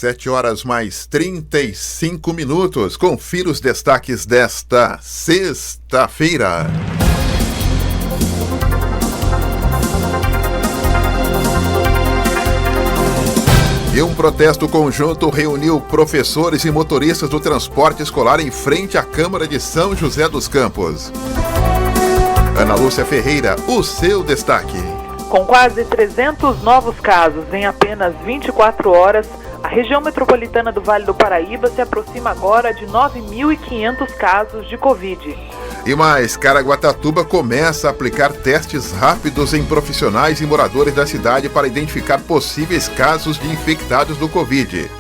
7 horas mais 35 minutos. Confira os destaques desta sexta-feira. E um protesto conjunto reuniu professores e motoristas do transporte escolar em frente à Câmara de São José dos Campos. Ana Lúcia Ferreira, o seu destaque. Com quase 300 novos casos em apenas 24 horas, a região metropolitana do Vale do Paraíba se aproxima agora de 9.500 casos de Covid. E mais, Caraguatatuba começa a aplicar testes rápidos em profissionais e moradores da cidade para identificar possíveis casos de infectados do Covid.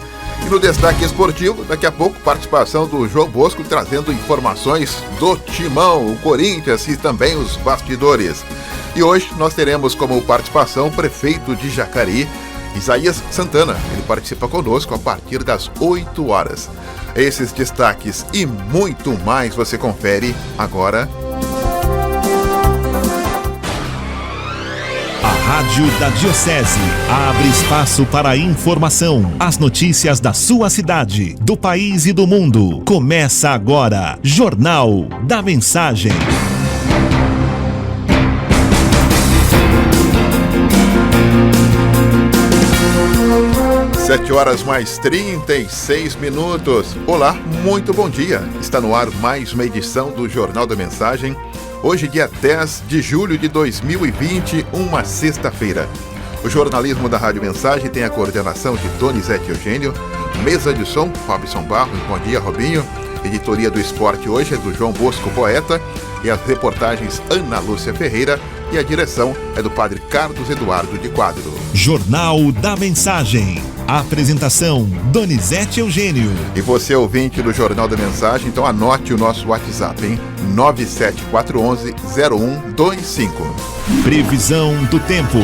E no destaque esportivo, daqui a pouco, participação do João Bosco trazendo informações do Timão, o Corinthians e também os bastidores. E hoje nós teremos como participação o prefeito de Jacareí, Isaías Santana. Ele participa conosco a partir das 8 horas. Esses destaques e muito mais você confere agora. A Rádio da Diocese abre espaço para a informação, as notícias da sua cidade, do país e do mundo. Começa agora, Jornal da Mensagem. 7 horas mais 36 minutos. Olá, muito bom dia. Está no ar mais uma edição do Jornal da Mensagem. Hoje, dia 10 de julho de 2020, uma sexta-feira. O jornalismo da Rádio Mensagem tem a coordenação de Donizete Eugênio, mesa de som, Robson Barros. Bom dia, Robinho. Editoria do Esporte hoje é do João Bosco Poeta e as reportagens Ana Lúcia Ferreira e a direção é do Padre Carlos Eduardo de Quadro. Jornal da Mensagem. A apresentação Donizete Eugênio. E você, ouvinte do Jornal da Mensagem, então anote o nosso WhatsApp, hein? 97411-0125. Previsão do tempo.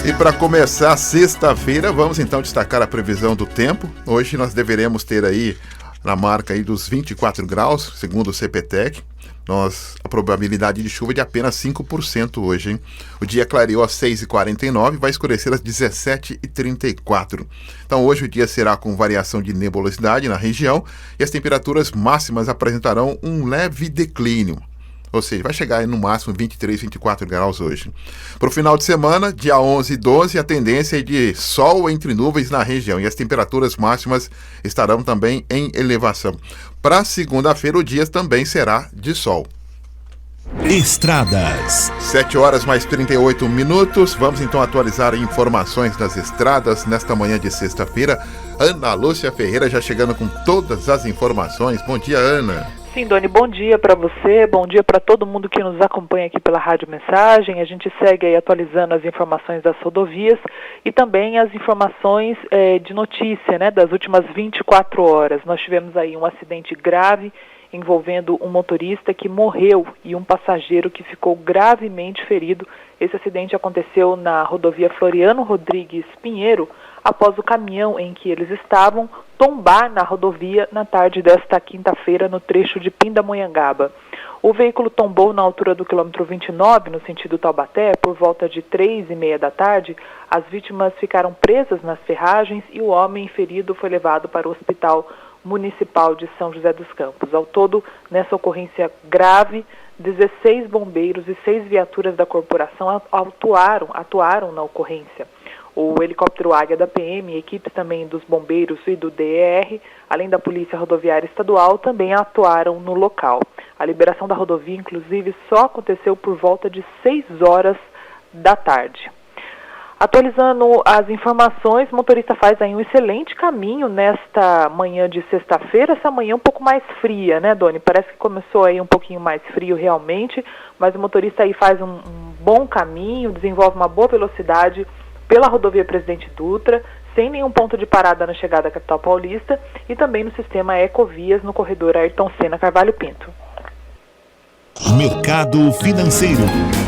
E para começar a sexta-feira, vamos então destacar a previsão do tempo. Hoje nós deveremos ter aí na marca aí dos 24 graus, segundo o CPTEC. A probabilidade de chuva é de apenas 5% hoje, hein? O dia clareou às 6h49, vai escurecer às 17h34. Então hoje o dia será com variação de nebulosidade na região e as temperaturas máximas apresentarão um leve declínio. Ou seja, vai chegar aí no máximo 23, 24 graus hoje. Para o final de semana, dia 11 e 12, a tendência é de sol entre nuvens na região e as temperaturas máximas estarão também em elevação. Para segunda-feira, o dia também será de sol. Estradas. 7 horas mais 38 minutos. Vamos então atualizar informações das estradas nesta manhã de sexta-feira. Ana Lúcia Ferreira já chegando com todas as informações. Bom dia, Ana. Sim, Doni, bom dia para você, bom dia para todo mundo que nos acompanha aqui pela Rádio Mensagem. A gente segue aí atualizando as informações das rodovias e também as informações de notícia, né, das últimas 24 horas. Nós tivemos aí um acidente grave envolvendo um motorista que morreu e um passageiro que ficou gravemente ferido. Esse acidente aconteceu na rodovia Floriano Rodrigues Pinheiro, após o caminhão em que eles estavam tombar na rodovia na tarde desta quinta-feira no trecho de Pindamonhangaba. O veículo tombou na altura do quilômetro 29, no sentido Taubaté, por volta de 3h30 da tarde. As vítimas ficaram presas nas ferragens e o homem ferido foi levado para o Hospital Municipal de São José dos Campos. Ao todo, nessa ocorrência grave, 16 bombeiros e 6 viaturas da corporação atuaram na ocorrência. O helicóptero Águia da PM, equipes também dos bombeiros e do DER, além da Polícia Rodoviária Estadual, também atuaram no local. A liberação da rodovia, inclusive, só aconteceu por volta de 6 horas da tarde. Atualizando as informações, o motorista faz aí um excelente caminho nesta manhã de sexta-feira, essa manhã um pouco mais fria, né, Doni? Parece que começou aí um pouquinho mais frio realmente, mas o motorista aí faz um bom caminho, desenvolve uma boa velocidade pela rodovia Presidente Dutra, sem nenhum ponto de parada na chegada à capital paulista e também no sistema Ecovias no corredor Ayrton Senna Carvalho Pinto. Mercado financeiro.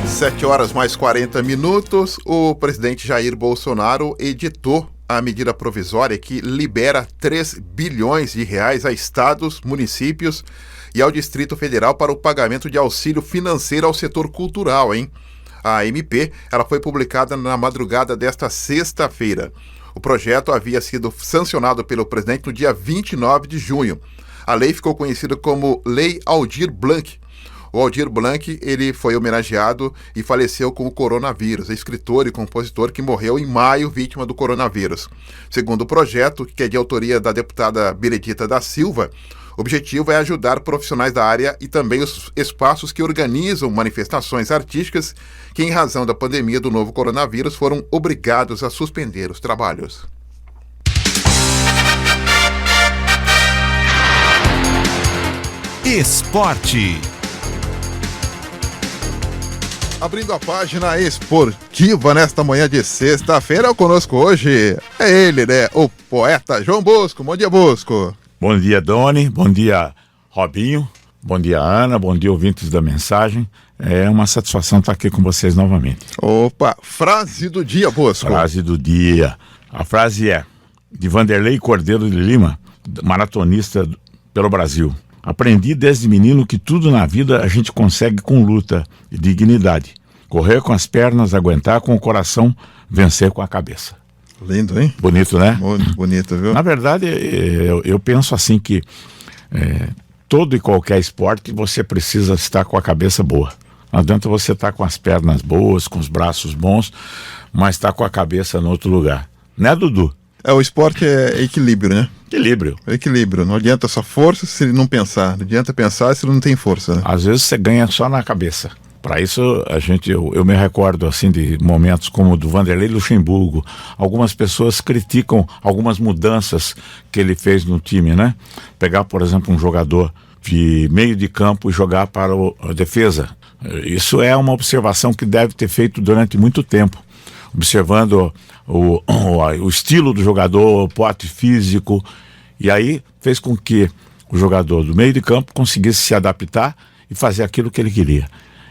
7 horas mais 40 minutos. O presidente Jair Bolsonaro editou a medida provisória que libera 3 bilhões de reais a estados, municípios e ao Distrito Federal para o pagamento de auxílio financeiro ao setor cultural, hein? A MP, ela foi publicada na madrugada desta sexta-feira. O projeto havia sido sancionado pelo presidente no dia 29 de junho. A lei ficou conhecida como Lei Aldir Blanc. O Aldir Blanc, ele foi homenageado e faleceu com o coronavírus. É escritor e compositor que morreu em maio, vítima do coronavírus. Segundo o projeto, que é de autoria da deputada Benedita da Silva, o objetivo é ajudar profissionais da área e também os espaços que organizam manifestações artísticas que, em razão da pandemia do novo coronavírus, foram obrigados a suspender os trabalhos. Esporte. Abrindo a página esportiva nesta manhã de sexta-feira, conosco hoje é ele, né? O poeta João Bosco. Bom dia, Bosco. Bom dia, Doni. Bom dia, Robinho. Bom dia, Ana. Bom dia, ouvintes da mensagem. É uma satisfação estar aqui com vocês novamente. Opa, frase do dia, Bosco. Frase do dia. A frase é de Vanderlei Cordeiro de Lima, maratonista pelo Brasil. Aprendi desde menino que tudo na vida a gente consegue com luta e dignidade. Correr com as pernas, aguentar com o coração, vencer com a cabeça. Lindo, hein? Bonito, né? Muito bonito, viu? Na verdade, eu penso assim que todo e qualquer esporte você precisa estar com a cabeça boa. Não adianta você estar com as pernas boas, com os braços bons, mas estar com a cabeça no outro lugar. Né, Dudu? O esporte é equilíbrio, né? Equilíbrio. Equilíbrio. Não adianta só força se ele não pensar. Não adianta pensar se ele não tem força. Né? Às vezes você ganha só na cabeça. Para isso, eu me recordo assim de momentos como o do Vanderlei Luxemburgo. Algumas pessoas criticam algumas mudanças que ele fez no time, né? Pegar, por exemplo, um jogador de meio de campo e jogar para a defesa. Isso é uma observação que deve ter feito durante muito tempo. Observando o estilo do jogador, o porte físico, e aí fez com que o jogador do meio de campo conseguisse se adaptar e fazer aquilo que ele queria.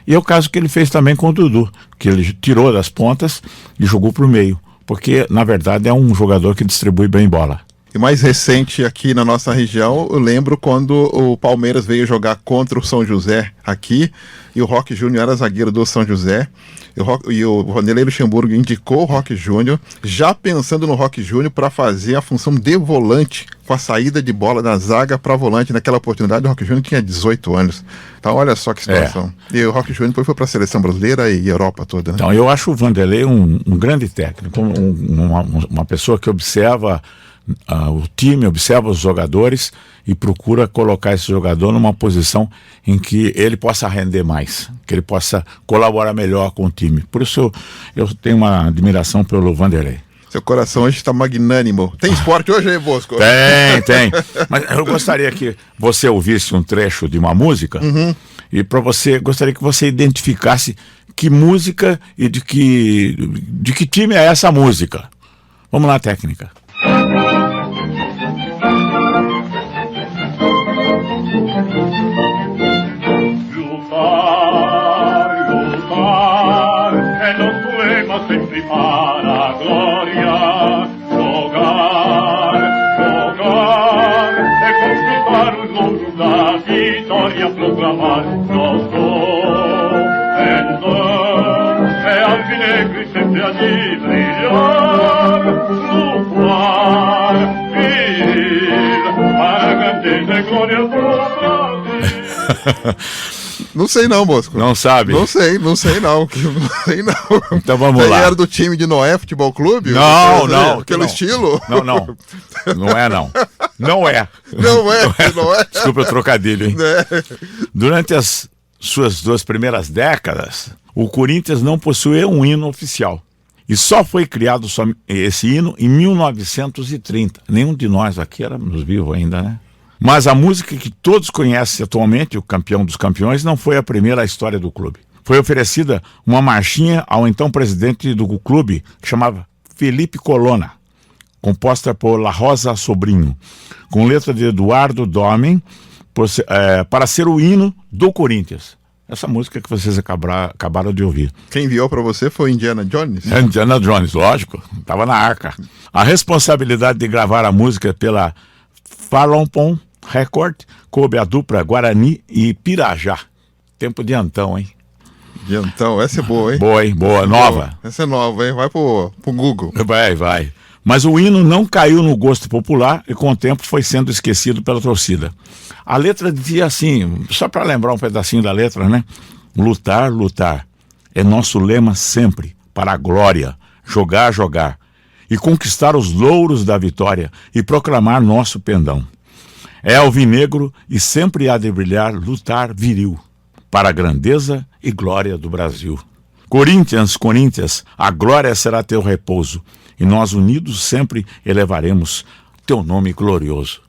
E é o caso que ele fez também com o Dudu, que ele tirou das pontas e jogou para o meio, porque na verdade é um jogador que distribui bem bola. E mais recente aqui na nossa região, eu lembro quando o Palmeiras veio jogar contra o São José aqui, e o Roque Júnior era zagueiro do São José, e o Vanderlei Luxemburgo indicou o Roque Júnior, já pensando no Roque Júnior para fazer a função de volante, com a saída de bola da zaga para volante. Naquela oportunidade o Roque Júnior tinha 18 anos. Então olha só que situação. E o Roque Júnior depois foi para a seleção brasileira e Europa toda. Né? Então eu acho o Vanderlei um grande técnico, uma pessoa que observa o time, observa os jogadores e procura colocar esse jogador numa posição em que ele possa render mais, que ele possa colaborar melhor com o time. Por isso eu tenho uma admiração pelo Vanderlei. Seu coração hoje está magnânimo. Tem esporte hoje aí, Bosco? Tem. Mas eu gostaria que você ouvisse um trecho de uma música e gostaria que você identificasse que música e de que time é essa música. Vamos lá, técnica. Lutar en los poemas sempre para a glória. Jogar e conquistar os louros da vitória, proclamar nosso pendor. É alvinegro e sempre a de brilhar, lutar, vir para a grandeza e glória do Brasil. Não sei não, Bosco. Não sabe? Não sei não. Então vamos lá. Ele era do time de Noé Futebol Clube? Não. Pelo estilo? Não. Não é, não. Não é. Não é. Desculpa o trocadilho, hein? É. Durante as suas 2 primeiras décadas, o Corinthians não possuía um hino oficial. E só foi criado esse hino em 1930. Nenhum de nós aqui éramos vivos ainda, né? Mas a música que todos conhecem atualmente, o Campeão dos Campeões, não foi a primeira história do clube. Foi oferecida uma marchinha ao então presidente do clube, que chamava Felipe Colonna, composta por La Rosa Sobrinho, com letra de Eduardo Domen, para ser o hino do Corinthians. Essa música que vocês acabaram de ouvir. Quem enviou para você foi Indiana Jones? Indiana Jones, lógico, estava na arca. A responsabilidade de gravar a música pela Falompon Record coube a dupla Guarani e Pirajá. Tempo de Antão, hein? De Antão, essa é boa, hein? Boa, hein? Boa, nova. Essa é nova, hein? Vai pro Google. Vai. Mas o hino não caiu no gosto popular e com o tempo foi sendo esquecido pela torcida. A letra dizia assim, só para lembrar um pedacinho da letra, né? Lutar, lutar, é nosso lema sempre, para a glória, jogar, jogar, e conquistar os louros da vitória e proclamar nosso pendão. É alvinegro e sempre há de brilhar, lutar viril, para a grandeza e glória do Brasil. Corinthians, Corinthians, a glória será teu repouso, e nós unidos sempre elevaremos teu nome glorioso.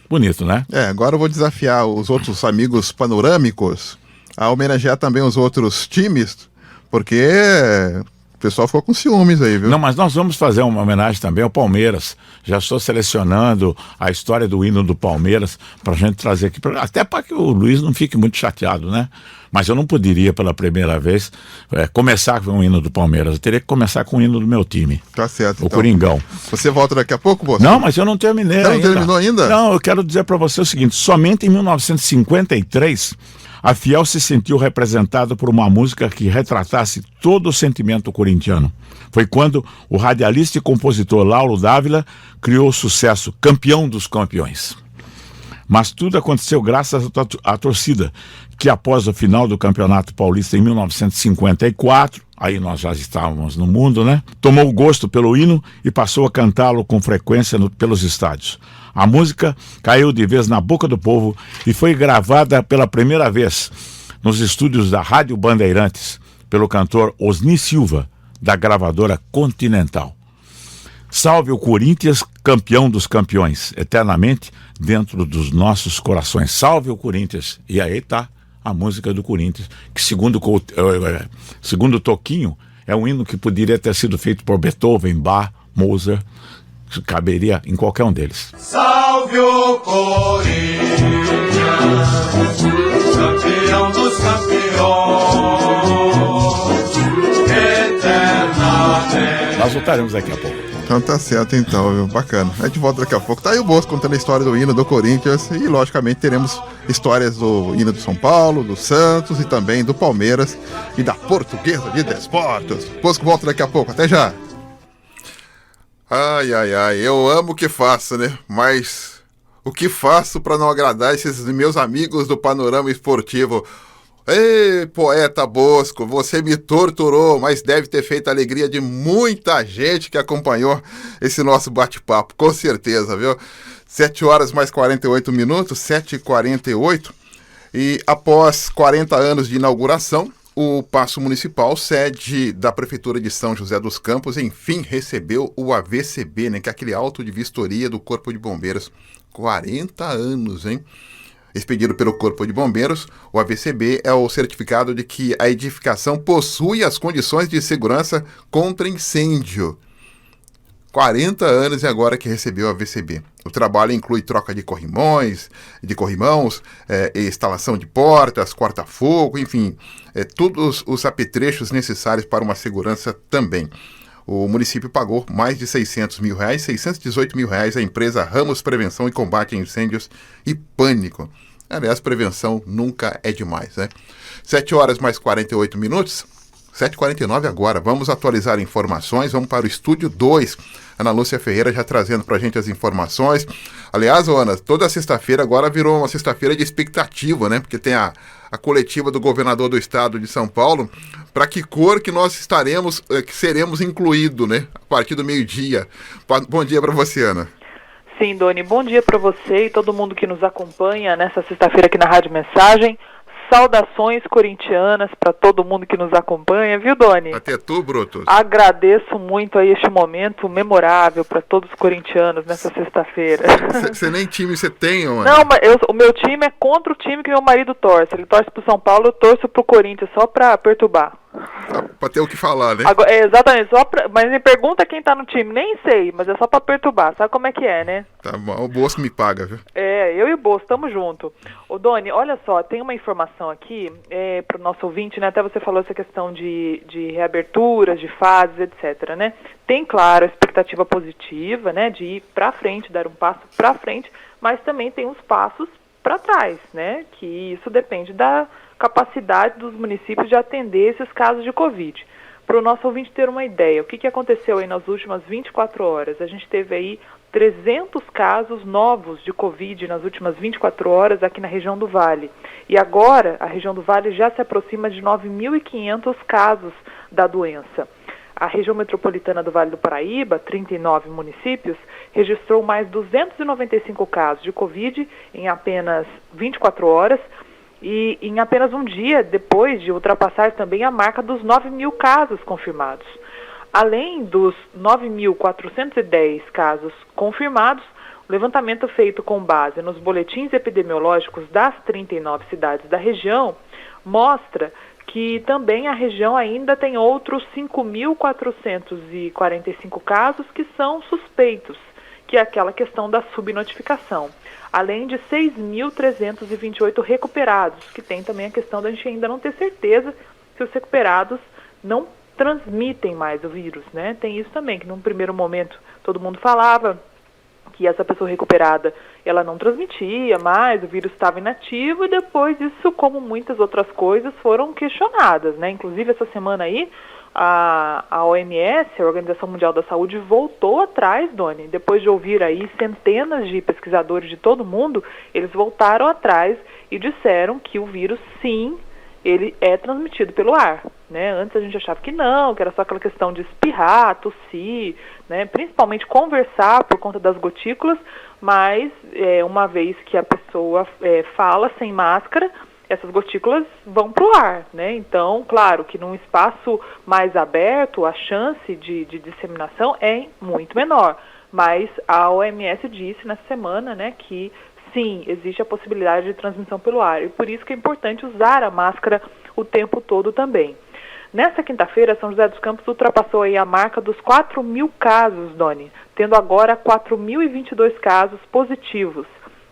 Bonito, né? Agora eu vou desafiar os outros amigos panorâmicos a homenagear também os outros times, porque o pessoal ficou com ciúmes aí, viu? Não, mas nós vamos fazer uma homenagem também ao Palmeiras. Já estou selecionando a história do hino do Palmeiras para a gente trazer aqui, até para que o Luiz não fique muito chateado, né? Mas eu não poderia, pela primeira vez, começar com o hino do Palmeiras. Eu teria que começar com o hino do meu time. Tá certo, o então. Coringão. Você volta daqui a pouco, Bosco? Não, mas eu não terminei ainda. Não terminou ainda? Não, eu quero dizer para você o seguinte, somente em 1953, a Fiel se sentiu representada por uma música que retratasse todo o sentimento corintiano. Foi quando o radialista e compositor Laulo Dávila criou o sucesso Campeão dos Campeões. Mas tudo aconteceu graças à torcida, que após o final do Campeonato Paulista em 1954, aí nós já estávamos no mundo, né? Tomou gosto pelo hino e passou a cantá-lo com frequência pelos estádios. A música caiu de vez na boca do povo e foi gravada pela primeira vez nos estúdios da Rádio Bandeirantes, pelo cantor Osni Silva, da gravadora Continental. Salve o Corinthians, campeão dos campeões, eternamente dentro dos nossos corações. Salve o Corinthians. E aí tá a música do Corinthians, que segundo Toquinho, é um hino que poderia ter sido feito por Beethoven, Bach, Mozart, que caberia em qualquer um deles. Salve o Corinthians, campeão dos campeões, eternamente. Nós voltaremos daqui a pouco. Então tá certo então, viu? Bacana. A gente volta daqui a pouco. Tá aí o Bosco contando a história do hino do Corinthians e, logicamente, teremos histórias do hino do São Paulo, do Santos e também do Palmeiras e da Portuguesa de Desportos. Bosco volta daqui a pouco. Até já! Ai, ai, ai. Eu amo o que faço, né? Mas o que faço para não agradar esses meus amigos do Panorama Esportivo? Ei, poeta Bosco, você me torturou, mas deve ter feito a alegria de muita gente que acompanhou esse nosso bate-papo, com certeza, viu? 7 horas mais 48 minutos, 7h48, e após 40 anos de inauguração, o Paço Municipal, sede da Prefeitura de São José dos Campos, enfim recebeu o AVCB, né, que é aquele auto de vistoria do Corpo de Bombeiros. 40 anos, hein? Expedido pelo Corpo de Bombeiros, o AVCB é o certificado de que a edificação possui as condições de segurança contra incêndio. 40 anos e agora que recebeu o AVCB. O trabalho inclui troca de corrimões, instalação de portas, corta-fogo, enfim, todos os apetrechos necessários para uma segurança também. O município pagou mais de R$600 mil, R$618 mil à empresa Ramos Prevenção e Combate a Incêndios e Pânico. Aliás, prevenção nunca é demais, né? 7 horas mais 48 minutos, 7h49 agora. Vamos atualizar informações, vamos para o Estúdio 2. Ana Lúcia Ferreira já trazendo para a gente as informações. Aliás, Ana, toda sexta-feira agora virou uma sexta-feira de expectativa, né? Porque tem a coletiva do governador do estado de São Paulo, para que cor que nós estaremos, que seremos incluídos, né? A partir do meio-dia. Bom dia para você, Ana. Sim, Doni, bom dia para você e todo mundo que nos acompanha nessa sexta-feira aqui na Rádio Mensagem. Saudações corintianas para todo mundo que nos acompanha, viu, Doni? Até tu, Brutus. Agradeço muito aí este momento memorável para todos os corintianos nessa sexta-feira. Você nem time você tem, Ana? Não, mas o meu time é contra o time que meu marido torce. Ele torce pro São Paulo, eu torço pro Corinthians, só para perturbar. Pra ter o que falar, né? Agora, exatamente, mas me pergunta quem tá no time, nem sei, mas é só pra perturbar, sabe como é que é, né? Tá bom, o Bosco me paga, viu? Eu e o Bosco, tamo junto. Ô Doni, olha só, tem uma informação aqui pro nosso ouvinte, né? Até você falou essa questão de reaberturas, de fases, etc, né? Tem, claro, a expectativa positiva, né? De ir pra frente, dar um passo pra frente, mas também tem uns passos pra trás, né? Que isso depende da capacidade dos municípios de atender esses casos de Covid. Para o nosso ouvinte ter uma ideia, o que aconteceu aí nas últimas 24 horas? A gente teve aí 300 casos novos de Covid nas últimas 24 horas aqui na região do Vale. E agora a região do Vale já se aproxima de 9.500 casos da doença. A região metropolitana do Vale do Paraíba, 39 municípios, registrou mais 295 casos de Covid em apenas 24 horas e em apenas um dia depois de ultrapassar também a marca dos 9.000 casos confirmados. Além dos 9.410 casos confirmados, o levantamento feito com base nos boletins epidemiológicos das 39 cidades da região mostra que também a região ainda tem outros 5.445 casos que são suspeitos, que é aquela questão da subnotificação, além de 6.328 recuperados, que tem também a questão da gente ainda não ter certeza se os recuperados não transmitem mais o vírus, né? Tem isso também, que num primeiro momento todo mundo falava que essa pessoa recuperada, ela não transmitia mais, o vírus estava inativo, e depois isso, como muitas outras coisas, foram questionadas, né? Inclusive essa semana aí, a OMS, a Organização Mundial da Saúde, voltou atrás, Doni, depois de ouvir aí centenas de pesquisadores de todo mundo, eles voltaram atrás e disseram que o vírus, sim, ele é transmitido pelo ar, né? Antes a gente achava que não, que era só aquela questão de espirrar, tossir, né? Principalmente conversar por conta das gotículas, mas uma vez que a pessoa fala sem máscara, essas gotículas vão para o ar, né? Então, claro que num espaço mais aberto, a chance de disseminação é muito menor, mas a OMS disse nessa semana, né, que sim, existe a possibilidade de transmissão pelo ar, e por isso que é importante usar a máscara o tempo todo também. Nessa quinta-feira, São José dos Campos ultrapassou aí a marca dos 4.000 casos, Doni, tendo agora 4.022 casos positivos.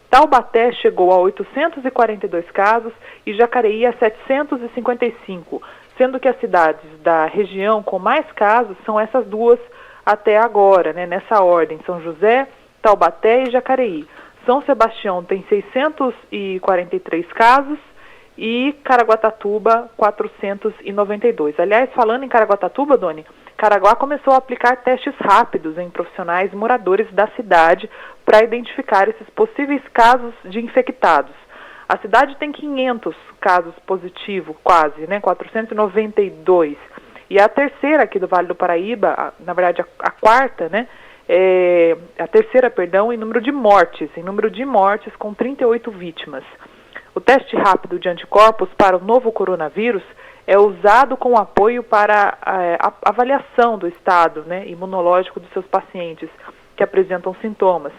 Taubaté chegou a 842 casos e Jacareí a 755, sendo que as cidades da região com mais casos são essas duas até agora, né, nessa ordem, São José, Taubaté e Jacareí. São Sebastião tem 643 casos e Caraguatatuba 492. Aliás, falando em Caraguatatuba, Doni, Caraguá começou a aplicar testes rápidos em profissionais moradores da cidade para identificar esses possíveis casos de infectados. A cidade tem 500 casos positivos, quase, né, 492. E a terceira aqui do Vale do Paraíba, na verdade a quarta, né, a terceira, perdão, em número de mortes com 38 vítimas. O teste rápido de anticorpos para o novo coronavírus é usado com apoio para a avaliação do estado, né, imunológico dos seus pacientes que apresentam sintomas,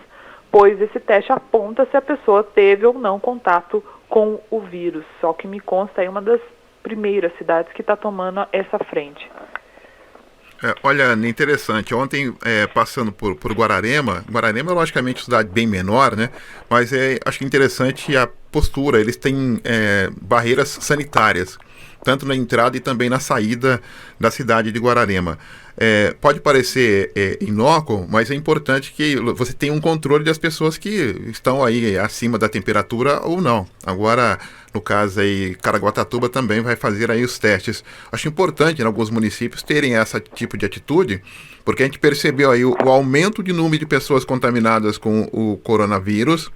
pois esse teste aponta se a pessoa teve ou não contato com o vírus. Só que me consta é uma das primeiras cidades que está tomando essa frente. Olha, interessante, ontem passando por Guararema é logicamente uma cidade bem menor, né? Mas acho interessante a postura, eles têm barreiras sanitárias, tanto na entrada e também na saída da cidade de Guararema. Pode parecer inócuo, mas é importante que você tenha um controle das pessoas que estão aí acima da temperatura ou não. Agora, no caso aí, Caraguatatuba também vai fazer aí os testes. Acho importante em alguns municípios terem esse tipo de atitude, porque a gente percebeu aí o aumento de número de pessoas contaminadas com o coronavírus,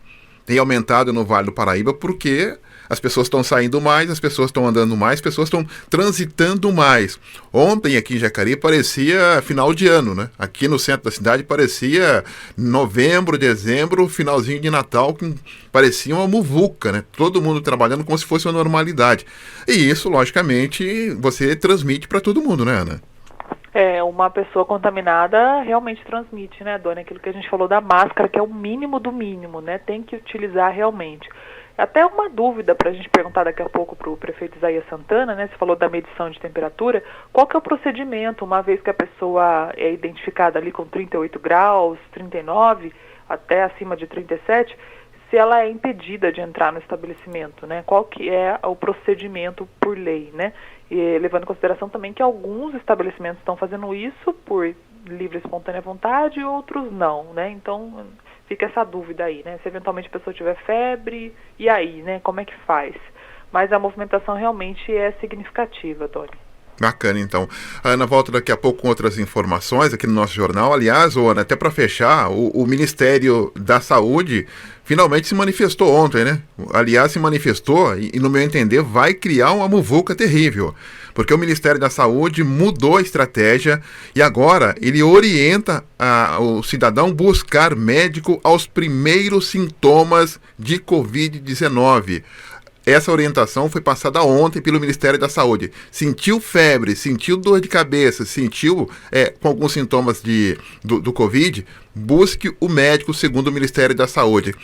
tem aumentado no Vale do Paraíba, porque as pessoas estão saindo mais, as pessoas estão andando mais, as pessoas estão transitando mais. Ontem aqui em Jacareí parecia final de ano, né? Aqui no centro da cidade parecia novembro, dezembro, finalzinho de Natal, que parecia uma muvuca, né? Todo mundo trabalhando como se fosse uma normalidade. E isso, logicamente, você transmite para todo mundo, né, Ana? Uma pessoa contaminada realmente transmite, né, Dona? Aquilo que a gente falou da máscara, que é o mínimo do mínimo, né? Tem que utilizar realmente. Até uma dúvida para a gente perguntar daqui a pouco para o prefeito Isaías Santana, né? Você falou da medição de temperatura. Qual que é o procedimento, uma vez que a pessoa é identificada ali com 38 graus, 39, até acima de 37, se ela é impedida de entrar no estabelecimento, né? Qual que é o procedimento por lei, né? E levando em consideração também que alguns estabelecimentos estão fazendo isso por livre e espontânea vontade e outros não, né? Então fica essa dúvida aí, né? Se eventualmente a pessoa tiver febre, e aí, né? Como é que faz? Mas a movimentação realmente é significativa, Tony. Bacana, então. A Ana volta daqui a pouco com outras informações aqui no nosso jornal. Aliás, Ana, até para fechar, o Ministério da Saúde finalmente se manifestou ontem, né? Aliás, se manifestou e, no meu entender, vai criar uma muvuca terrível. Porque o Ministério da Saúde mudou a estratégia e agora ele orienta o cidadão buscar médico aos primeiros sintomas de Covid-19. Essa orientação foi passada ontem pelo Ministério da Saúde. Sentiu febre, sentiu dor de cabeça, sentiu com alguns sintomas do Covid, busque o médico segundo o Ministério da Saúde.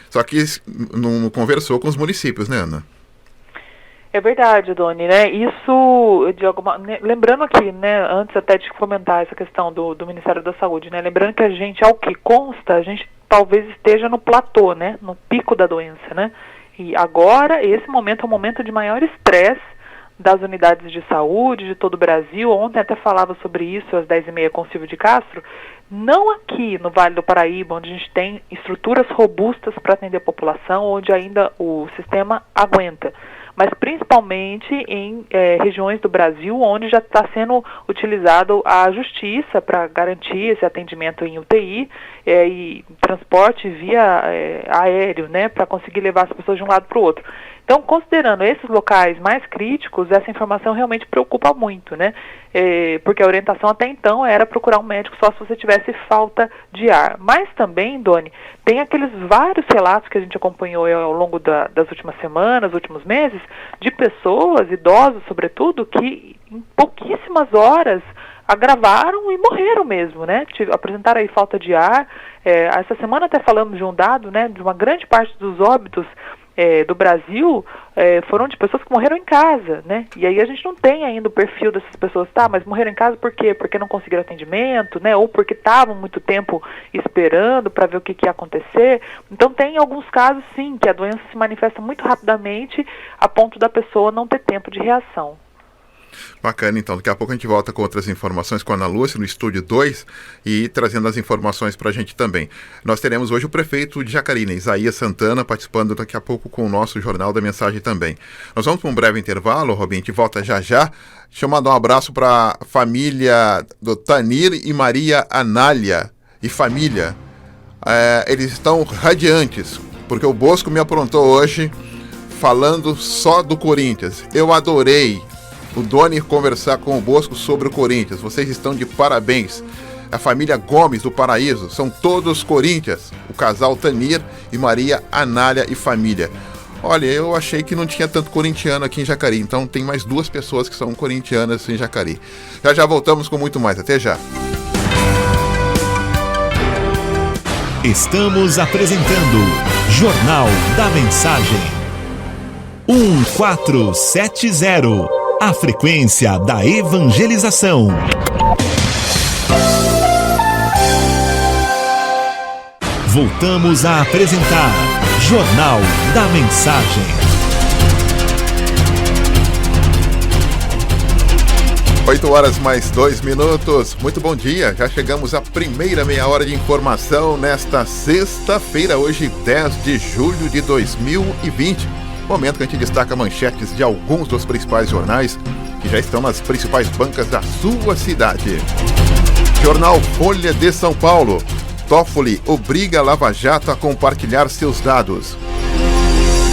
Só que não conversou com os municípios, né, Ana? É verdade, Doni, né? Isso, lembrando aqui, né, antes até de comentar essa questão do Ministério da Saúde, né, lembrando que a gente, ao que consta, a gente talvez esteja no platô, né, no pico da doença, né? E agora, esse momento é um momento de maior estresse das unidades de saúde de todo o Brasil. Ontem até falava sobre isso às 10h30 com o Silvio de Castro. Não aqui no Vale do Paraíba, onde a gente tem estruturas robustas para atender a população, onde ainda o sistema aguenta, mas principalmente em regiões do Brasil onde já está sendo utilizado a justiça para garantir esse atendimento em UTI e transporte via aéreo, né, para conseguir levar as pessoas de um lado para o outro. Então, considerando esses locais mais críticos, essa informação realmente preocupa muito, né? Porque a orientação até então era procurar um médico só se você tivesse falta de ar. Mas também, Doni, tem aqueles vários relatos que a gente acompanhou ao longo das últimas semanas, últimos meses, de pessoas, idosos sobretudo, que em pouquíssimas horas agravaram e morreram mesmo, né? Apresentaram aí falta de ar. Essa semana até falamos de um dado, né, de uma grande parte dos óbitos do Brasil foram de pessoas que morreram em casa, né? E aí a gente não tem ainda o perfil dessas pessoas, mas morreram em casa por quê? Porque não conseguiram atendimento, né? Ou porque estavam muito tempo esperando para ver o que ia acontecer. Então tem alguns casos, sim, que a doença se manifesta muito rapidamente a ponto da pessoa não ter tempo de reação. Bacana, então. Daqui a pouco a gente volta com outras informações com a Ana Lúcia no Estúdio 2 e trazendo as informações para a gente também. Nós teremos hoje o prefeito de Jacareí, Isaías Santana, participando daqui a pouco com o nosso Jornal da Mensagem também. Nós vamos para um breve intervalo, Robin, a gente volta já. Deixa eu mandar um abraço para a família do Tanir e Maria Anália e família. Eles estão radiantes, porque o Bosco me aprontou hoje falando só do Corinthians. Eu adorei o Doni conversar com o Bosco sobre o Corinthians. Vocês estão de parabéns. A família Gomes do Paraíso são todos Corinthians. O casal Tanir e Maria Anália e família. Olha, eu achei que não tinha tanto corintiano aqui em Jacareí, então tem mais 2 pessoas que são corintianas em Jacareí. Já voltamos com muito mais. Até já. Estamos apresentando Jornal da Mensagem 1470. A frequência da evangelização. Voltamos a apresentar Jornal da Mensagem. Oito horas mais 2 minutos. Muito bom dia. Já chegamos à primeira meia hora de informação nesta sexta-feira, hoje 10 de julho de 2020. Momento que a gente destaca manchetes de alguns dos principais jornais que já estão nas principais bancas da sua cidade. Jornal Folha de São Paulo. Toffoli obriga a Lava Jato a compartilhar seus dados.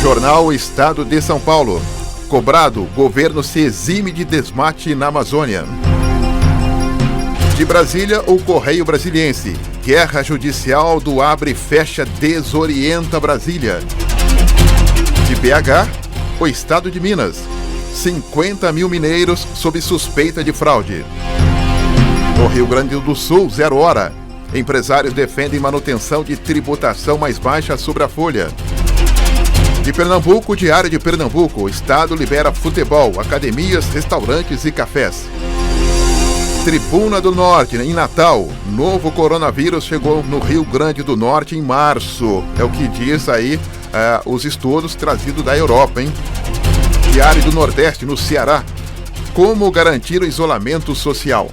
Jornal Estado de São Paulo. Cobrado, governo se exime de desmate na Amazônia. De Brasília, o Correio Brasiliense. Guerra judicial do abre e fecha desorienta Brasília. De BH, o Estado de Minas. 50 mil mineiros sob suspeita de fraude. No Rio Grande do Sul, 0 hora. Empresários defendem manutenção de tributação mais baixa sobre a folha. De Pernambuco, Diário de Pernambuco. O Estado libera futebol, academias, restaurantes e cafés. Tribuna do Norte, em Natal. Novo coronavírus chegou no Rio Grande do Norte em março. É o que diz aí os estudos trazidos da Europa, hein? Diário do Nordeste, no Ceará. Como garantir o isolamento social?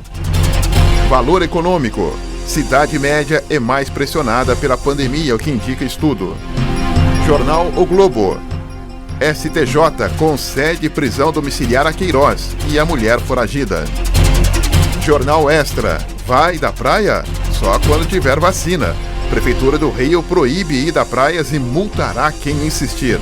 Valor econômico. Cidade média é mais pressionada pela pandemia, o que indica estudo. Jornal O Globo. STJ concede prisão domiciliar a Queiroz e a mulher foragida. Jornal Extra. Vai da praia? Só quando tiver vacina. Prefeitura do Rio proíbe ir a praias e multará quem insistir.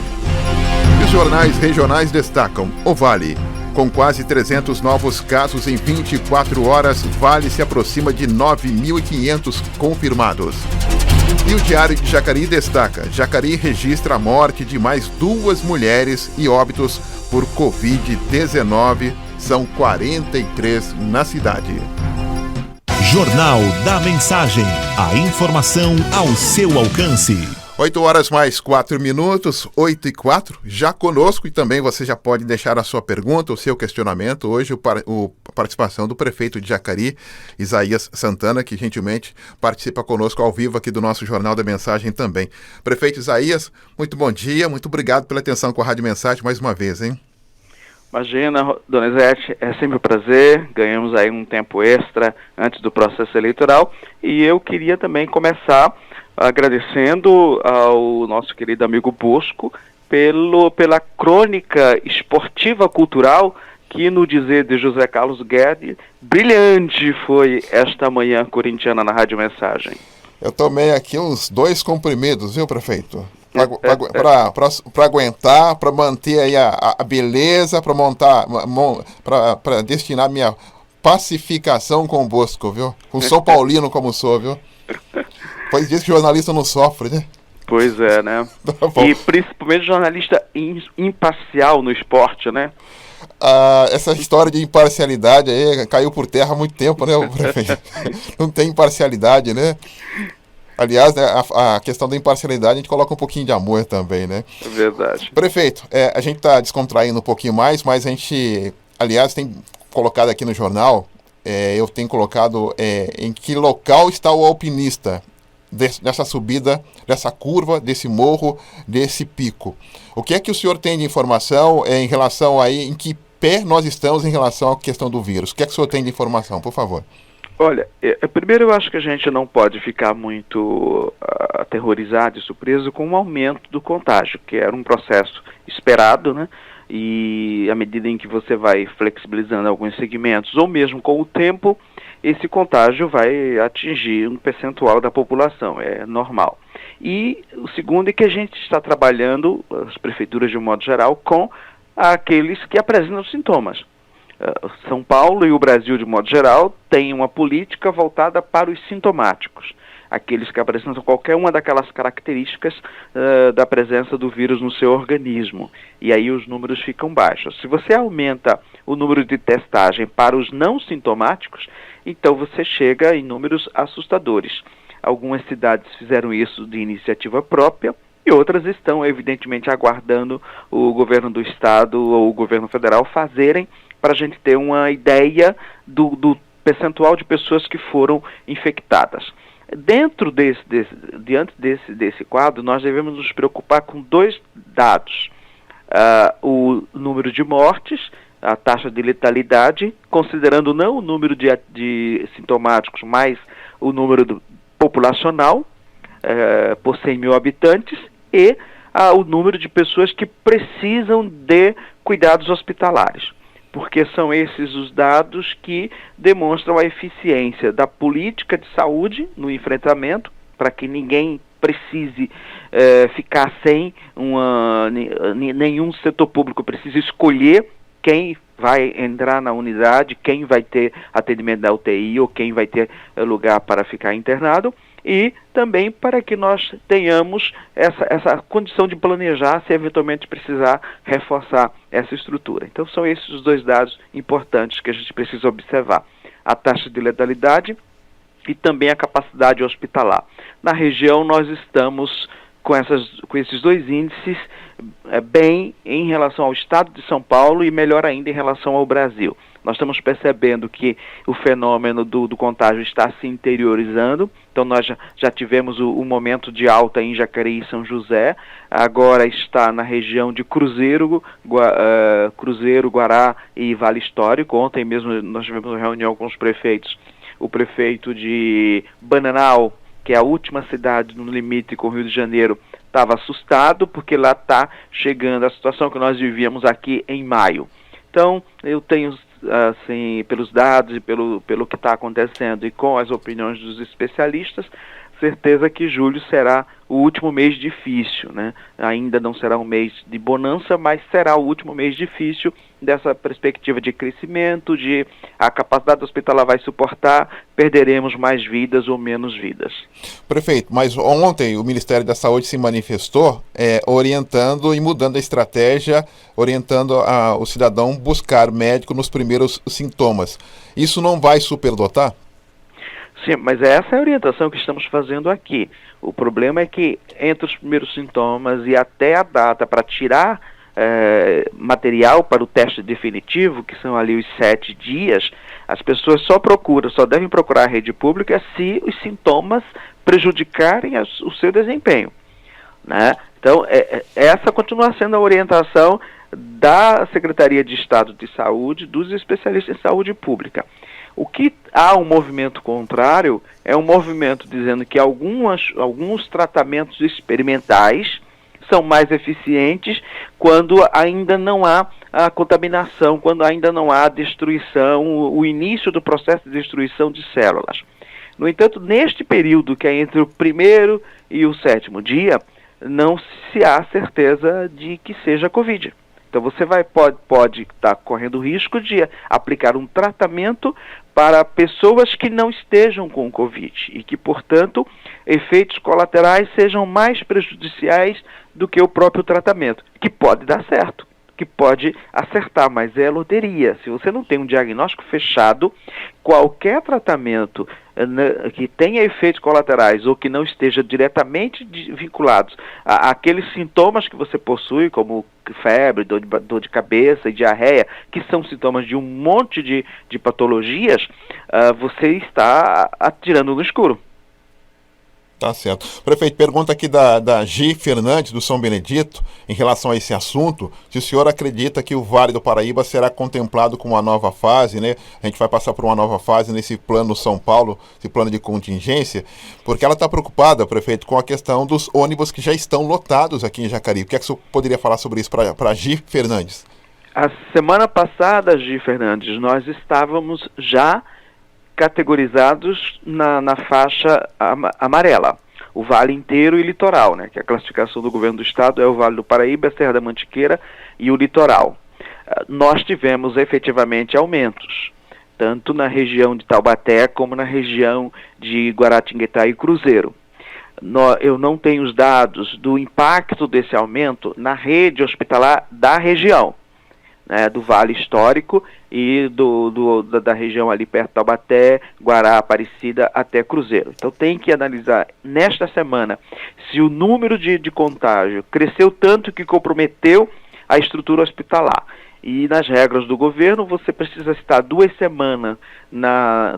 E os jornais regionais destacam o Vale. Com quase 300 novos casos em 24 horas, Vale se aproxima de 9.500 confirmados. E o Diário de Jacareí destaca: Jacareí registra a morte de mais 2 mulheres e óbitos por Covid-19. São 43 na cidade. Jornal da Mensagem. A informação ao seu alcance. 8 horas mais 4 minutos, 8h04, já conosco, e também você já pode deixar a sua pergunta, o seu questionamento. Hoje a participação do prefeito de Jacareí, Isaías Santana, que gentilmente participa conosco ao vivo aqui do nosso Jornal da Mensagem também. Prefeito Isaías, muito bom dia, muito obrigado pela atenção com a Rádio Mensagem mais uma vez, hein? Imagina, Donizete, é sempre um prazer, ganhamos aí um tempo extra antes do processo eleitoral, e eu queria também começar agradecendo ao nosso querido amigo Bosco pela crônica esportiva cultural que, no dizer de José Carlos Guedes, brilhante foi esta manhã corintiana na Rádio Mensagem. Eu tomei aqui uns 2 comprimidos, viu, prefeito? Para aguentar, para manter aí a beleza, para destinar minha pacificação com o Bosco, viu? Com São Paulino como sou, viu? Pois diz que jornalista não sofre, né? Pois é, né? E principalmente jornalista imparcial no esporte, né? Essa história de imparcialidade aí caiu por terra há muito tempo, né, prefeito? Não tem imparcialidade, né? Aliás, né, a questão da imparcialidade, a gente coloca um pouquinho de amor também, né? É verdade. Prefeito, a gente está descontraindo um pouquinho mais, mas a gente, aliás, tem colocado aqui no jornal, eu tenho colocado em que local está o alpinista dessa subida, dessa curva, desse morro, desse pico. O que é que o senhor tem de informação em relação aí, em que pé nós estamos em relação à questão do vírus? O que é que o senhor tem de informação, por favor? Olha, primeiro eu acho que a gente não pode ficar muito aterrorizado e surpreso com o aumento do contágio, que era um processo esperado, né? E à medida em que você vai flexibilizando alguns segmentos, ou mesmo com o tempo, esse contágio vai atingir um percentual da população, é normal. E o segundo é que a gente está trabalhando, as prefeituras de um modo geral, com aqueles que apresentam sintomas. São Paulo e o Brasil, de modo geral, têm uma política voltada para os sintomáticos, aqueles que apresentam qualquer uma daquelas características da presença do vírus no seu organismo. E aí os números ficam baixos. Se você aumenta o número de testagem para os não sintomáticos, então você chega em números assustadores. Algumas cidades fizeram isso de iniciativa própria, e outras estão, evidentemente, aguardando o governo do estado ou o governo federal fazerem, para a gente ter uma ideia do percentual de pessoas que foram infectadas. Diante desse quadro, nós devemos nos preocupar com 2 dados. O número de mortes, a taxa de letalidade, considerando não o número de sintomáticos, mas o número populacional, por 100 mil habitantes, e o número de pessoas que precisam de cuidados hospitalares. Porque são esses os dados que demonstram a eficiência da política de saúde no enfrentamento, para que ninguém precise ficar sem nenhum setor público precisa escolher quem vai entrar na unidade, quem vai ter atendimento da UTI ou quem vai ter lugar para ficar internado, e também para que nós tenhamos essa condição de planejar se eventualmente precisar reforçar essa estrutura. Então são esses os 2 dados importantes que a gente precisa observar: a taxa de letalidade e também a capacidade hospitalar. Na região nós estamos com esses 2 índices bem em relação ao estado de São Paulo e melhor ainda em relação ao Brasil. Nós estamos percebendo que o fenômeno do contágio está se interiorizando. Então nós já tivemos o momento de alta em Jacareí e São José, agora está na região de Cruzeiro, Guará e Vale Histórico. Ontem mesmo nós tivemos uma reunião com os prefeitos, o prefeito de Bananal, que é a última cidade no limite com o Rio de Janeiro, estava assustado, porque lá está chegando a situação que nós vivíamos aqui em maio. Então, eu tenho, assim, pelos dados e pelo que está acontecendo e com as opiniões dos especialistas, certeza que julho será o último mês difícil, né? Ainda não será um mês de bonança, mas será o último mês difícil dessa perspectiva de crescimento, de a capacidade hospitalar vai suportar, perderemos mais vidas ou menos vidas. Prefeito, mas ontem o Ministério da Saúde se manifestou orientando e mudando a estratégia, orientando o cidadão buscar médico nos primeiros sintomas. Isso não vai superdotar? Sim, mas essa é a orientação que estamos fazendo aqui. O problema é que entre os primeiros sintomas e até a data para tirar material para o teste definitivo, que são ali os 7 dias, as pessoas só devem procurar a rede pública se os sintomas prejudicarem o seu desempenho, né? Então, essa continua sendo a orientação da Secretaria de Estado de Saúde, dos especialistas em saúde pública. O que há um movimento contrário é um movimento dizendo que alguns tratamentos experimentais são mais eficientes quando ainda não há a contaminação, quando ainda não há a destruição, o início do processo de destruição de células. No entanto, neste período que é entre o primeiro e o 7º dia, não se há certeza de que seja Covid. Então você pode estar correndo o risco de aplicar um tratamento para pessoas que não estejam com Covid e que, portanto, efeitos colaterais sejam mais prejudiciais do que o próprio tratamento, que pode dar certo, que pode acertar, mas é loteria. Se você não tem um diagnóstico fechado, qualquer tratamento que tenha efeitos colaterais ou que não esteja diretamente vinculados àqueles sintomas que você possui, como febre, dor de cabeça e diarreia, que são sintomas de um monte de patologias, você está atirando no escuro. Tá certo. Prefeito, pergunta aqui da Gi Fernandes, do São Benedito, em relação a esse assunto, se o senhor acredita que o Vale do Paraíba será contemplado com uma nova fase, né? A gente vai passar por uma nova fase nesse plano São Paulo, esse plano de contingência, porque ela está preocupada, prefeito, com a questão dos ônibus que já estão lotados aqui em Jacareí. O que é que o senhor poderia falar sobre isso para Gi Fernandes? A semana passada, Gi Fernandes, nós estávamos já categorizados na faixa amarela, o vale inteiro e litoral, né, que a classificação do governo do estado é o Vale do Paraíba, a Serra da Mantiqueira e o litoral. Nós tivemos efetivamente aumentos, tanto na região de Taubaté como na região de Guaratinguetá e Cruzeiro. Eu não tenho os dados do impacto desse aumento na rede hospitalar da região, né, do Vale Histórico e da região ali perto de Taubaté, Guará, Aparecida até Cruzeiro. Então tem que analisar nesta semana se o número de contágio cresceu tanto que comprometeu a estrutura hospitalar. E nas regras do governo você precisa estar 2 semanas